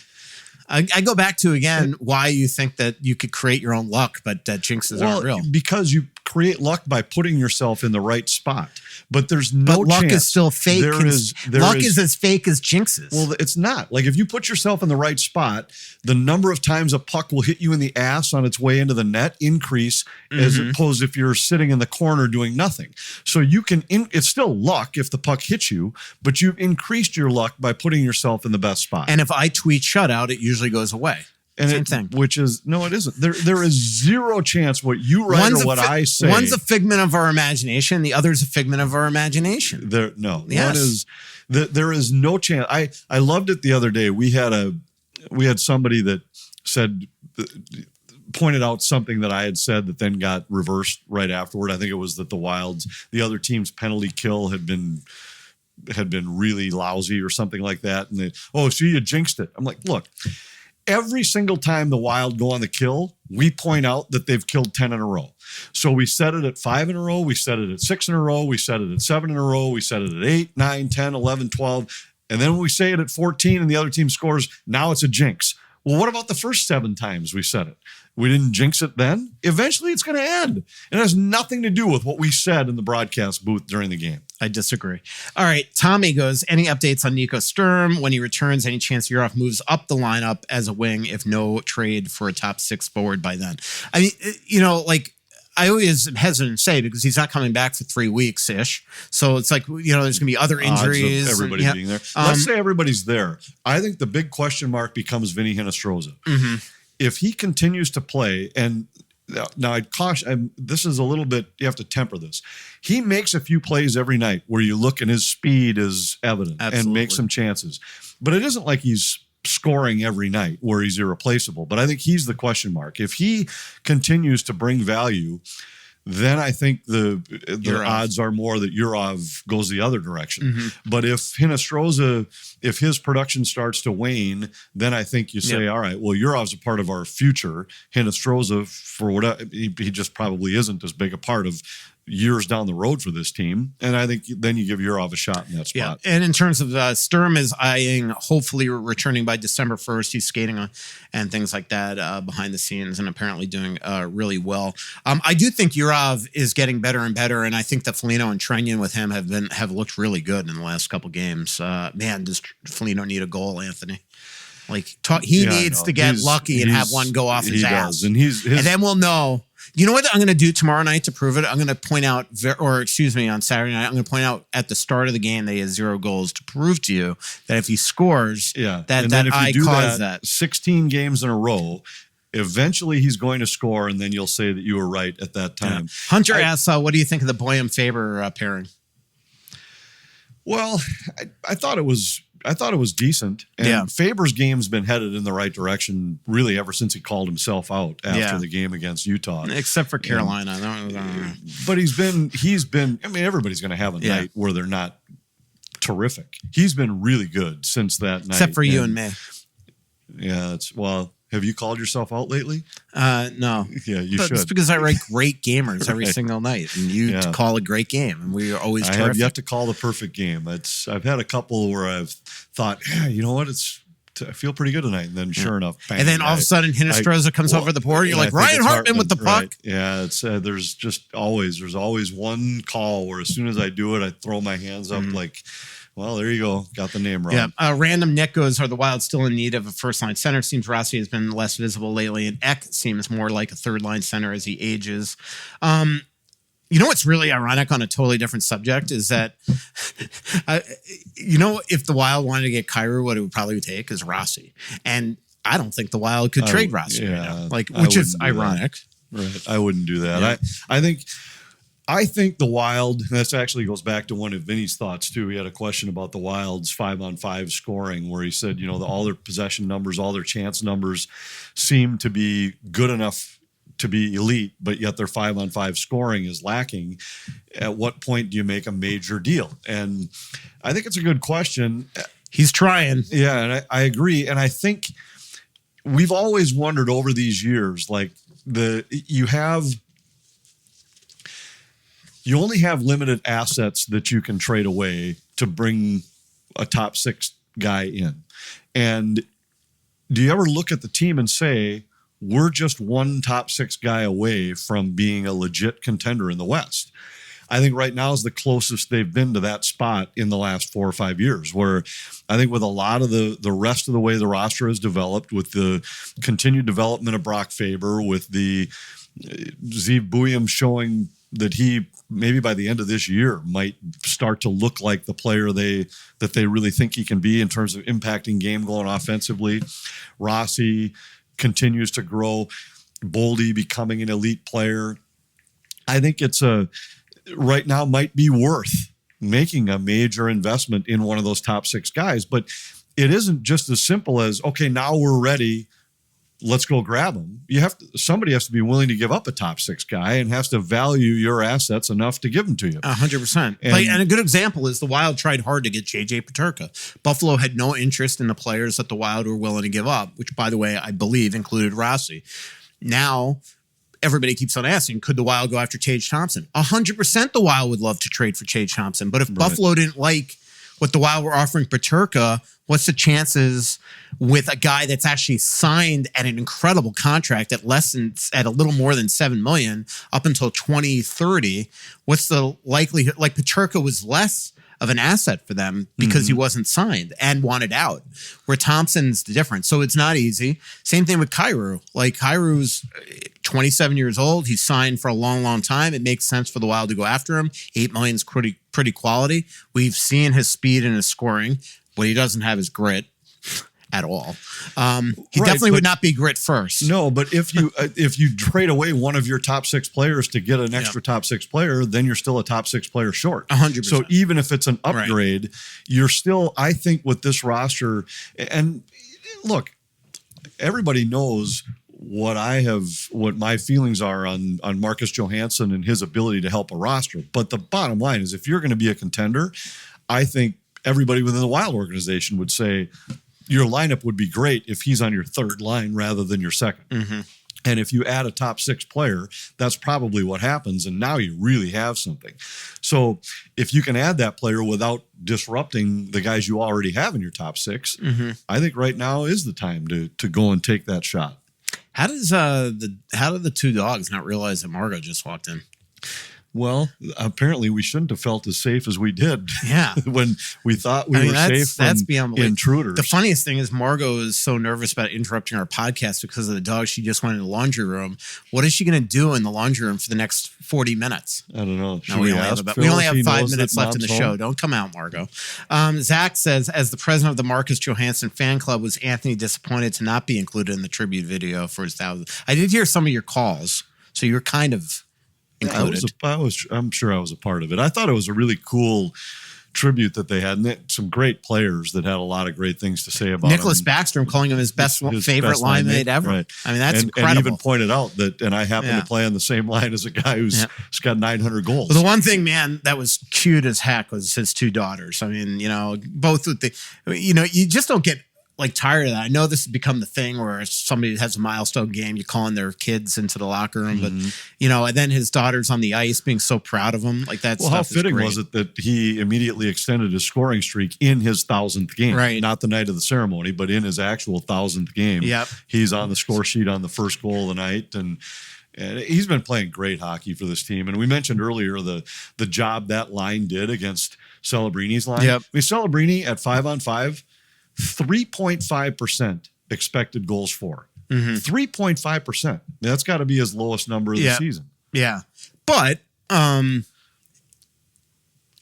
I go back to, again, why you think that you could create your own luck, but that jinxes aren't real. Because you create luck by putting yourself in the right spot. But there's no But luck chance. is still fake. Luck is as fake as jinxes. Well, it's not. Like if you put yourself in the right spot, the number of times a puck will hit you in the ass on its way into the net increase as opposed if you're sitting in the corner doing nothing. So you can, it's still luck if the puck hits you, but you've increased your luck by putting yourself in the best spot. And if I tweet shutout, it usually goes away. Same thing. Which is, no, it isn't. There is zero chance what you write or what I say. One's a figment of our imagination. The other's a figment of our imagination. Yes. There is no chance. I loved it the other day. We had somebody that pointed out something that I had said that then got reversed right afterward. I think it was that the other team's penalty kill had been really lousy or something like that. And so you jinxed it. I'm like, look, every single time the Wild go on the kill, we point out that they've killed 10 in a row. So we said it at 5 in a row. We said it at 6 in a row. We said it at 7 in a row. We said it at 8, 9, 10, 11, 12. And then when we say it at 14 and the other team scores, now it's a jinx. Well, what about the first 7 times we said it? We didn't jinx it then? Eventually it's going to end. It has nothing to do with what we said in the broadcast booth during the game. I disagree. All right. Tommy goes, any updates on Nico Sturm? When he returns, any chance Urov moves up the lineup as a wing if no trade for a top 6 forward by then? I mean, I always am hesitant to say because he's not coming back for 3 weeks-ish. So it's like, there's going to be other injuries. Everybody being there. Let's say everybody's there. I think the big question mark becomes Vinny Hinostroza. Mm-hmm. If he continues to play, and now I'd caution, this is a little bit, you have to temper this. He makes a few plays every night where you look and his speed is evident. Absolutely. And makes some chances. But it isn't like he's scoring every night where he's irreplaceable. But I think he's the question mark. If he continues to bring value, then I think the odds are more that Urov goes the other direction. Mm-hmm. But if Hinostroza, if his production starts to wane, then I think you say, all right, well, Urov's a part of our future. Hinostroza, for whatever, he just probably isn't as big a part of years down the road for this team. And I think then you give Urov a shot in that spot. Yeah. And in terms of Sturm is eyeing, hopefully returning by December 1st. He's skating and things like that behind the scenes and apparently doing really well. I do think Urov is getting better and better. And I think that Foligno and Trenyan with him have looked really good in the last couple games. Man, does Foligno need a goal, Anthony? He needs to get lucky and have one go off his ass. And then we'll know. You know what I'm going to do tomorrow night to prove it? I'm going to point out, on Saturday night, I'm going to point out at the start of the game that he has 0 goals to prove to you that if he scores, that I caused that. 16 games in a row, eventually he's going to score, and then you'll say that you were right at that time. Yeah. Hunter asks, what do you think of the Buium-Faber pairing? Well, I thought it was decent. And Faber's game's been headed in the right direction really ever since he called himself out after the game against Utah. Except for Carolina. But he's been, I mean, everybody's going to have a night where they're not terrific. He's been really good since that night. Except for you and me. Yeah, have you called yourself out lately? No. Yeah, you should. It's because I write great gamers every single night, and you call a great game, and we are always terrific. I have yet to call the perfect game. I've had a couple where I've thought, you know what, I feel pretty good tonight, and then sure enough, bang, and then all of a sudden, Hinostroza comes over the board. You're like Ryan Hartman with the puck. Right. Yeah, it's there's always one call where as soon as I do it, I throw my hands up like. Well, there you go. Got the name wrong. Yeah. Random Nick goes, are the Wild still in need of a first-line center? Seems Rossi has been less visible lately, and Eck seems more like a third-line center as he ages. You know what's really ironic on a totally different subject is that, if the Wild wanted to get Kyrou, what it would probably take is Rossi. And I don't think the Wild could trade Rossi right now, which is ironic. Right. I wouldn't do that. Yeah. I think the Wild, and this actually goes back to one of Vinny's thoughts too. He had a question about the Wild's 5-on-5 scoring where he said, all their possession numbers, all their chance numbers seem to be good enough to be elite, but yet their 5-on-5 scoring is lacking. At what point do you make a major deal? And I think it's a good question. He's trying. Yeah, and I agree. And I think we've always wondered over these years, you only have limited assets that you can trade away to bring a top 6 guy in. And do you ever look at the team and say, we're just one top 6 guy away from being a legit contender in the West? I think right now is the closest they've been to that spot in the last 4 or 5 years, where I think with a lot of the rest of the way the roster has developed, with the continued development of Brock Faber, with the Zeev Buium showing that he maybe by the end of this year might start to look like the player that they really think he can be in terms of impacting game going offensively. Rossi, continues to grow. Boldy becoming an elite player. I think it's right now might be worth making a major investment in one of those top 6 guys, but it isn't just as simple as, okay, now we're ready, let's go grab them. Somebody has to be willing to give up a top 6 guy and has to value your assets enough to give them to you. 100%. And a good example is the Wild tried hard to get JJ Peterka. Buffalo had no interest in the players that the Wild were willing to give up, which, by the way, I believe included Rossi. Now, everybody keeps on asking, could the Wild go after Tage Thompson? 100% the Wild would love to trade for Tage Thompson. But if Buffalo didn't like what the Wild were offering Peterka, what's the chances with a guy that's actually signed at an incredible contract at a little more than $7 million up until 2030? What's the likelihood? Like, Peterka was less of an asset for them because he wasn't signed and wanted out, where Thompson's the difference. So it's not easy. Same thing with Kyrou. Like, Kyrou's 27 years old. He's signed for a long, long time. It makes sense for the Wild to go after him. $8 million is pretty quality. We've seen his speed and his scoring. What he doesn't have is grit at all. He definitely would not be grit first. No, but if you trade away one of your top 6 players to get an extra top 6 player, then you're still a top 6 player short. 100%. So even if it's an upgrade, you're still, I think, with this roster. And look, everybody knows what my feelings are on Marcus Johansson and his ability to help a roster. But the bottom line is, if you're going to be a contender, I think everybody within the Wild organization would say your lineup would be great if he's on your 3rd line rather than your 2nd. And if you add a top 6 player, that's probably what happens. And now you really have something. So if you can add that player without disrupting the guys you already have in your top 6, I think right now is the time to go and take that shot. How did the 2 dogs not realize that Margot just walked in? Well, apparently we shouldn't have felt as safe as we did. Yeah. When we thought we were safe from intruders. The funniest thing is Margot is so nervous about interrupting our podcast because of the dog. She just went in the laundry room. What is she going to do in the laundry room for the next 40 minutes? I don't know. We only have 5 minutes left in the show. Don't come out, Margot. Zach says, as the president of the Marcus Johansson fan club, was Anthony disappointed to not be included in the tribute video for his 1,000? I did hear some of your calls, so you're kind of included. I'm sure I was a part of it. I thought it was a really cool tribute that they had, and some great players that had a lot of great things to say about Nicholas him. Backstrom calling him his favorite line mate ever. Right. I mean, that's incredible. And even pointed out that, and I happen to play on the same line as a guy who's got 900 goals. Well, the one thing, man, that was cute as heck was his 2 daughters. I mean, both with you just don't get like tired of that. I know this has become the thing where somebody has a milestone game, you're calling their kids into the locker room, but and then his daughter's on the ice being so proud of him, like that. Well, how fitting was it that he immediately extended his scoring streak in his 1,000th game, right? Not the night of the ceremony, but in his actual 1,000th game. Yep, he's on the score sheet on the first goal of the night, and he's been playing great hockey for this team. And we mentioned earlier the job that line did against Celebrini's line. Yep. I mean, Celebrini at 5-on-5. 3.5% expected goals for. 3.5%. That's got to be his lowest number of the season. Yeah. But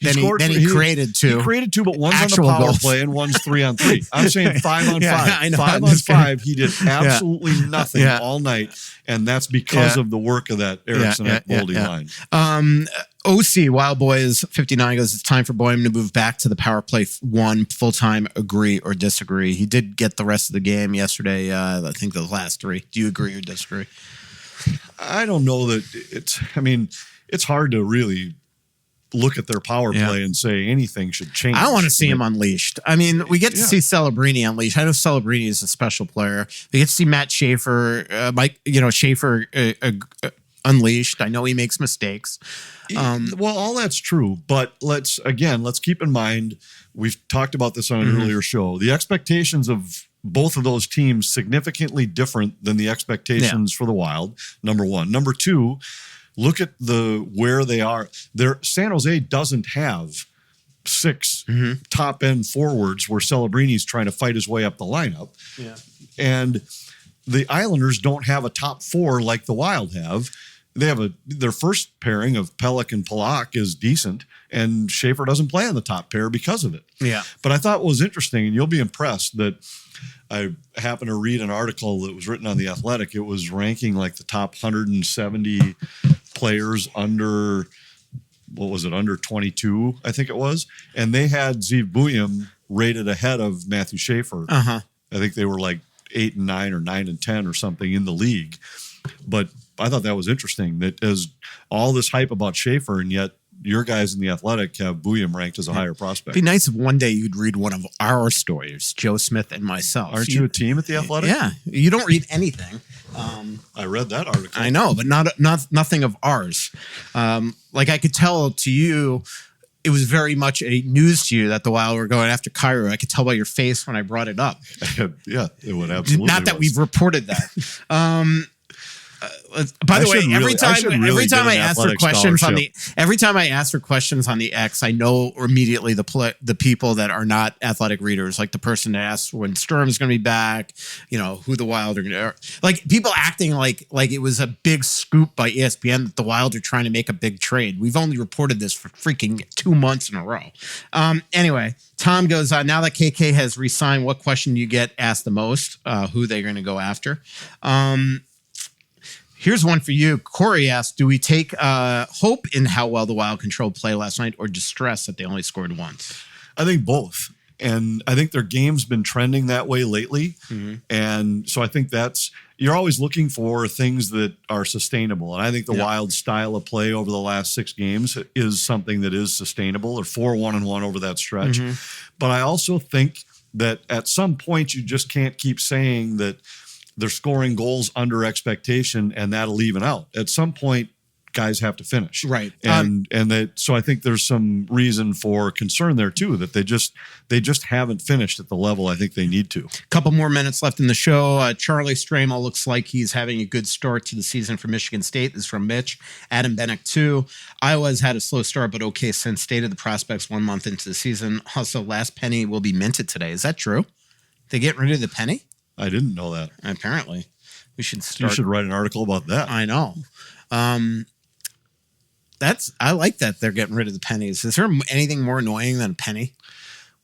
he created 2. He created 2, but one's on the power goals. play and one's 3-on-3. I'm saying 5-on-5. I know. 5-on-5, he did absolutely nothing all night, and that's because of the work of that Eriksson Boldy line. OC Wild Boys 59 goes, it's time for Buium to move back to the power play 1 full-time. Agree or disagree? He did get the rest of the game yesterday. I think the last 3. Do you agree or disagree? I don't know that it's hard to really look at their power play and say anything should change. I want to see him unleashed. I mean, we get to see Celebrini unleashed. I know Celebrini is a special player. We get to see Matt Schaefer, Schaefer unleashed. I know he makes mistakes. Well, all that's true, but let's keep in mind, we've talked about this on an earlier show. The expectations of both of those teams significantly different than the expectations for the Wild. Number 1. Number 2, look at where they are. San Jose doesn't have 6 top end forwards where Celebrini's trying to fight his way up the lineup. Yeah. And the Islanders don't have a top 4 like the Wild have. their first pairing of Pelech and Polak is decent, and Schaefer doesn't play on the top pair because of it. Yeah. But I thought what was interesting, and you'll be impressed, that I happened to read an article that was written on The Athletic. It was ranking like the top 170 players under, what was it, under 22, I think it was. And they had Zeev Buium rated ahead of Matthew Schaefer. Uh-huh. I think they were like 8 and 9 or 9 and 10 or something in the league. But I thought that was interesting, that as all this hype about Schaefer, and yet your guys in The Athletic have Buium ranked as a higher prospect. It'd be nice if one day you'd read one of our stories, Joe Smith and myself. Aren't you a team at The Athletic? Yeah. You don't read anything. I read that article. I know, but nothing of ours. Like I could tell to you, it was very much a news to you that the Wild were going after Cairo. I could tell by your face when I brought it up. Yeah, it would absolutely. Not that we've reported that. By the way, every time I ask for questions on the X, I know immediately the people that are not athletic readers, like the person that asks when Sturm's going to be back, who the Wild are going to, like people acting like it was a big scoop by ESPN that the Wild are trying to make a big trade. We've only reported this for freaking 2 months in a row. Anyway, Tom goes on. Now that KK has re-signed, what question do you get asked the most? Who they're going to go after? Here's one for you. Corey asked, do we take hope in how well the Wild controlled play last night or distress that they only scored once? I think both. And I think their game's been trending that way lately. Mm-hmm. And so I think you're always looking for things that are sustainable. And I think the Wild style of play over the last 6 games is something that is sustainable. They're 4-1-1 over that stretch. Mm-hmm. But I also think that at some point you just can't keep saying that they're scoring goals under expectation and that'll even out. At some point, guys have to finish. Right. So I think there's some reason for concern there too, that they just haven't finished at the level I think they need to. Couple more minutes left in the show. Charlie Stramel looks like he's having a good start to the season for Michigan State. This is from Mitch. Adam Bennick too. Iowa's had a slow start, but okay since stated the prospects 1 month into the season. Also, last penny will be minted today. Is that true? They get rid of the penny? I didn't know that. Apparently. We should start. You should write an article about that. I know. I like that they're getting rid of the pennies. Is there anything more annoying than a penny?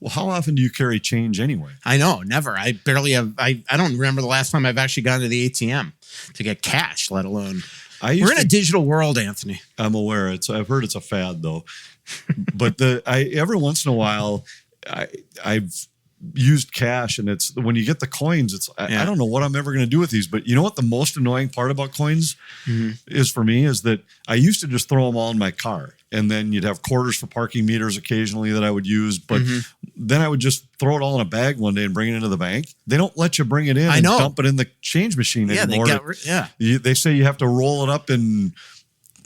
Well, how often do you carry change anyway? I know, never. I barely have. I don't remember the last time I've actually gone to the ATM to get cash, let alone. We're in a digital world, Anthony. I'm aware. I've heard it's a fad though, but every once in a while, I've used cash, and it's when you get the coins, I don't know what I'm ever going to do with these, but you know what the most annoying part about coins is for me is that I used to just throw them all in my car, and then you'd have quarters for parking meters occasionally that I would use, but then I would just throw it all in a bag one day and bring it into the bank. They don't let you bring it in and dump it in the change machine anymore. They say you have to roll it up in.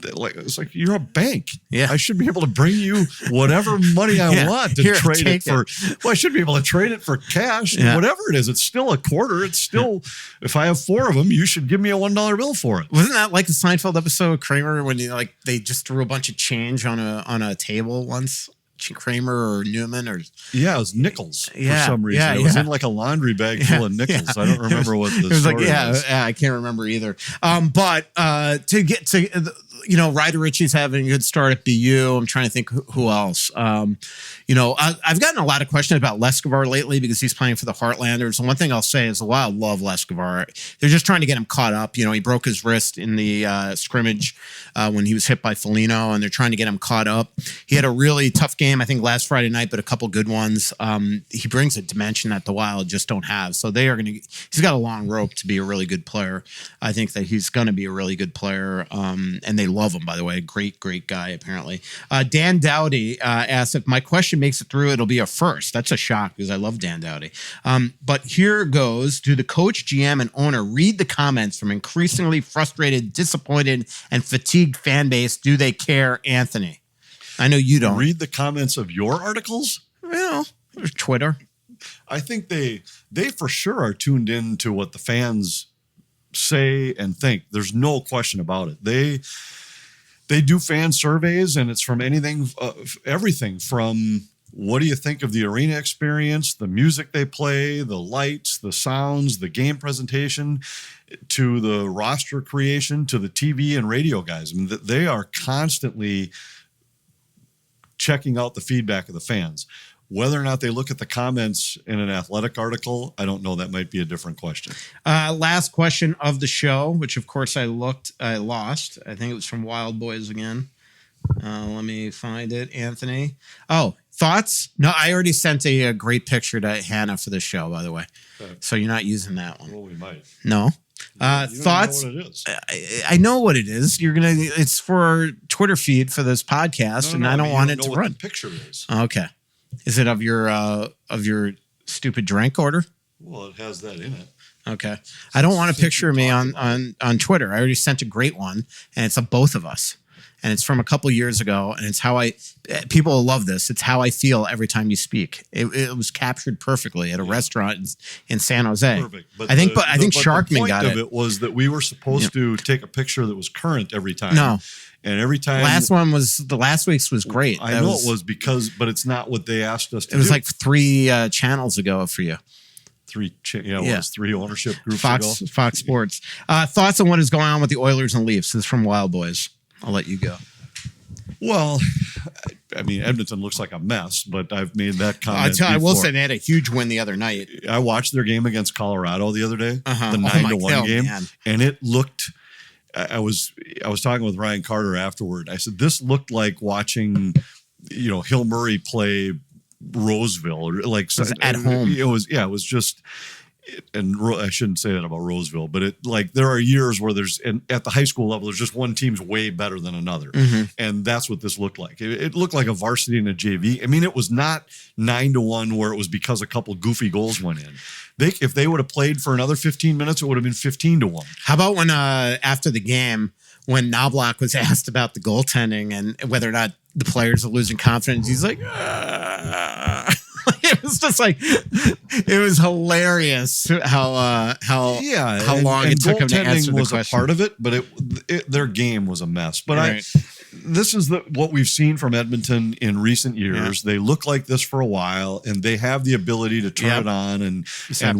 It's like you're a bank. Yeah, I should be able to bring you whatever money I want to trade it for. Well, I should be able to trade it for cash, whatever it is. It's still a quarter. It's still, if I have 4 of them, you should give me a $1 bill for it. Wasn't that like the Seinfeld episode of Kramer when they just threw a bunch of change on a table once? Kramer or Newman or it was nickels for some reason. It was in like a laundry bag full of nickels. I don't remember what the story was. I can't remember either. But to get to Ryder Ritchie's having a good start at BU. I'm trying to think who else. I've gotten a lot of questions about Leskovar lately because he's playing for the Heartlanders. And one thing I'll say is the Wild love Leskovar. They're just trying to get him caught up. He broke his wrist in the scrimmage when he was hit by Foligno, and they're trying to get him caught up. He had a really tough game, I think, last Friday night, but a couple good ones. He brings a dimension that the Wild just don't have. So he's got a long rope to be a really good player. I think that he's going to be a really good player. And they love him, by the way. Great, great guy, apparently. Dan Dowdy asked, if my question makes it through, it'll be a first. That's a shock because I love Dan Dowdy. But here goes. Do the coach, GM, and owner read the comments from increasingly frustrated, disappointed, and fatigued fan base? Do they care, Anthony? I know you don't. Read the comments of your articles? Well, Twitter. I think they for sure are tuned in to what the fans say and think. There's no question about it. They do fan surveys, and it's from everything from what do you think of the arena experience, the music they play, the lights, the sounds, the game presentation, to the roster creation, to the TV and radio guys? I mean, they are constantly checking out the feedback of the fans. Whether or not they look at the comments in an athletic article, I don't know. That might be a different question. Last question of the show, which of course I lost. I think it was from Wild Boys again. Let me find it, Anthony. Oh, thoughts? No, I already sent a great picture to Hannah for the show, by the way. Okay. So you're not using that one. Well, we might. No. Thoughts? Know what it is. I know what it is. It's for our Twitter feed for this podcast, and I don't want it to run. What the picture is. Okay. Is it of your stupid drink order? Well, it has that in it. Okay. I don't want a picture of me on Twitter. I already sent a great one, and it's of both of us. And it's from a couple years ago, and it's how people will love this. It's how I feel every time you speak. It was captured perfectly at a restaurant in San Jose. Perfect. But I think Sharkman got it. The point of it was that we were supposed to take a picture that was current every time. No. And every time. Last week's was great. I know it was but it's not what they asked us to do. It was like 3 channels ago for you. It was 3 ownership groups ago. Fox Sports. Thoughts on what is going on with the Oilers and Leafs? This is from Wild Boys. I'll let you go. Well, I mean, Edmonton looks like a mess, but I've made that comment. I will say they had a huge win the other night. I watched their game against Colorado the other day, the 9-1 game, and it looked. I was talking with Ryan Carter afterward. I said this looked like watching, Hill Murray play Roseville, or like at home. It was just. And I shouldn't say that about Roseville, but there are years where at the high school level, there's just one team's way better than another. Mm-hmm. And that's what this looked like. It looked like a varsity and a JV. I mean, it was not 9-1 where it was because a couple goofy goals went in. If they would have played for another 15 minutes, it would have been 15-1. How about when after the game, when Knobloch was asked about the goaltending and whether or not the players are losing confidence, he's like, it was just it was hilarious how long it took him to answer the question. Was a part of it, but their game was a mess. But this is what we've seen from Edmonton in recent years. Yeah. They look like this for a while, and they have the ability to turn it on and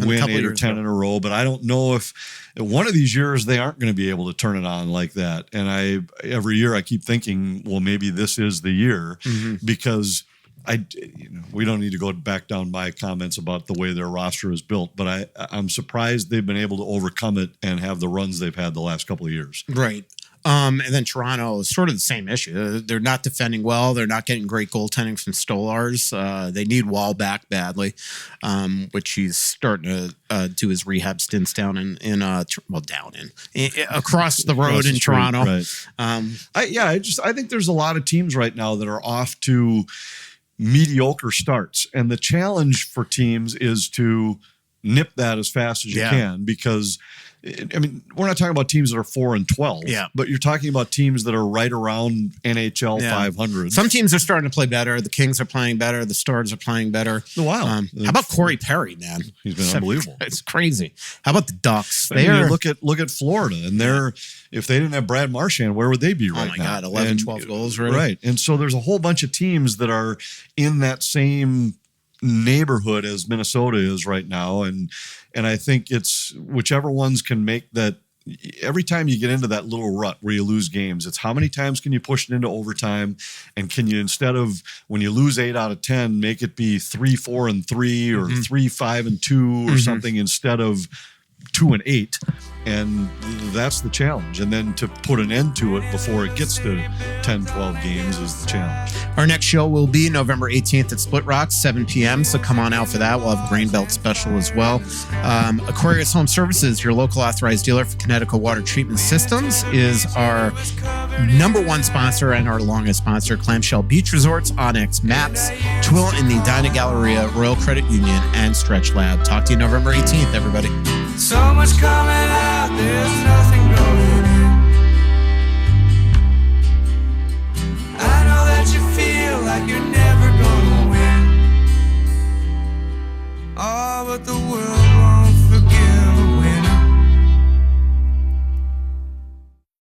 win 8 or 10 in a row. But I don't know if one of these years they aren't going to be able to turn it on like that. And every year I keep thinking, well, maybe this is the year because. We don't need to go back down my comments about the way their roster is built, but I'm surprised they've been able to overcome it and have the runs they've had the last couple of years. Right. And then Toronto is sort of the same issue. They're not defending well. They're not getting great goaltending from Stolars. They need Wall back badly, which he's starting to do his rehab stints down across the road in Toronto. Right. I think there's a lot of teams right now that are off to mediocre starts, and the challenge for teams is to nip that as fast as you can, because I mean, we're not talking about teams that are 4-12, but you're talking about teams that are right around NHL 500. Some teams are starting to play better. The Kings are playing better. The Stars are playing better. Wow. How about Corey Perry, man? He's been unbelievable. It's crazy. How about the Ducks? Look at Florida, and if they didn't have Brad Marchand, where would they be right now? Oh my God, 11, 12 goals already. Right. And so there's a whole bunch of teams that are in that same neighborhood as Minnesota is right now, and I think it's whichever ones can make that. Every time you get into that little rut where you lose games, it's how many times can you push it into overtime, and can you, instead of when you lose 8 out of 10, make it be 3-4-3 or 3-5-2 or something instead of 2-8, and that's the challenge. And then to put an end to it before it gets to 10-12 games is the challenge. Our next show will be November 18th at Splitrocks, 7 p.m. So come on out for that. We'll have Grain Belt special as well. Aquarius Home Services, your local authorized dealer for Connecticut Water Treatment Systems, is our #1 sponsor and our longest sponsor. Clamshell Beach Resorts, Onyx Maps, Twill in the Dinah Galleria, Royal Credit Union, and Stretch Lab. Talk to you November 18th, everybody. So much coming out, there's nothing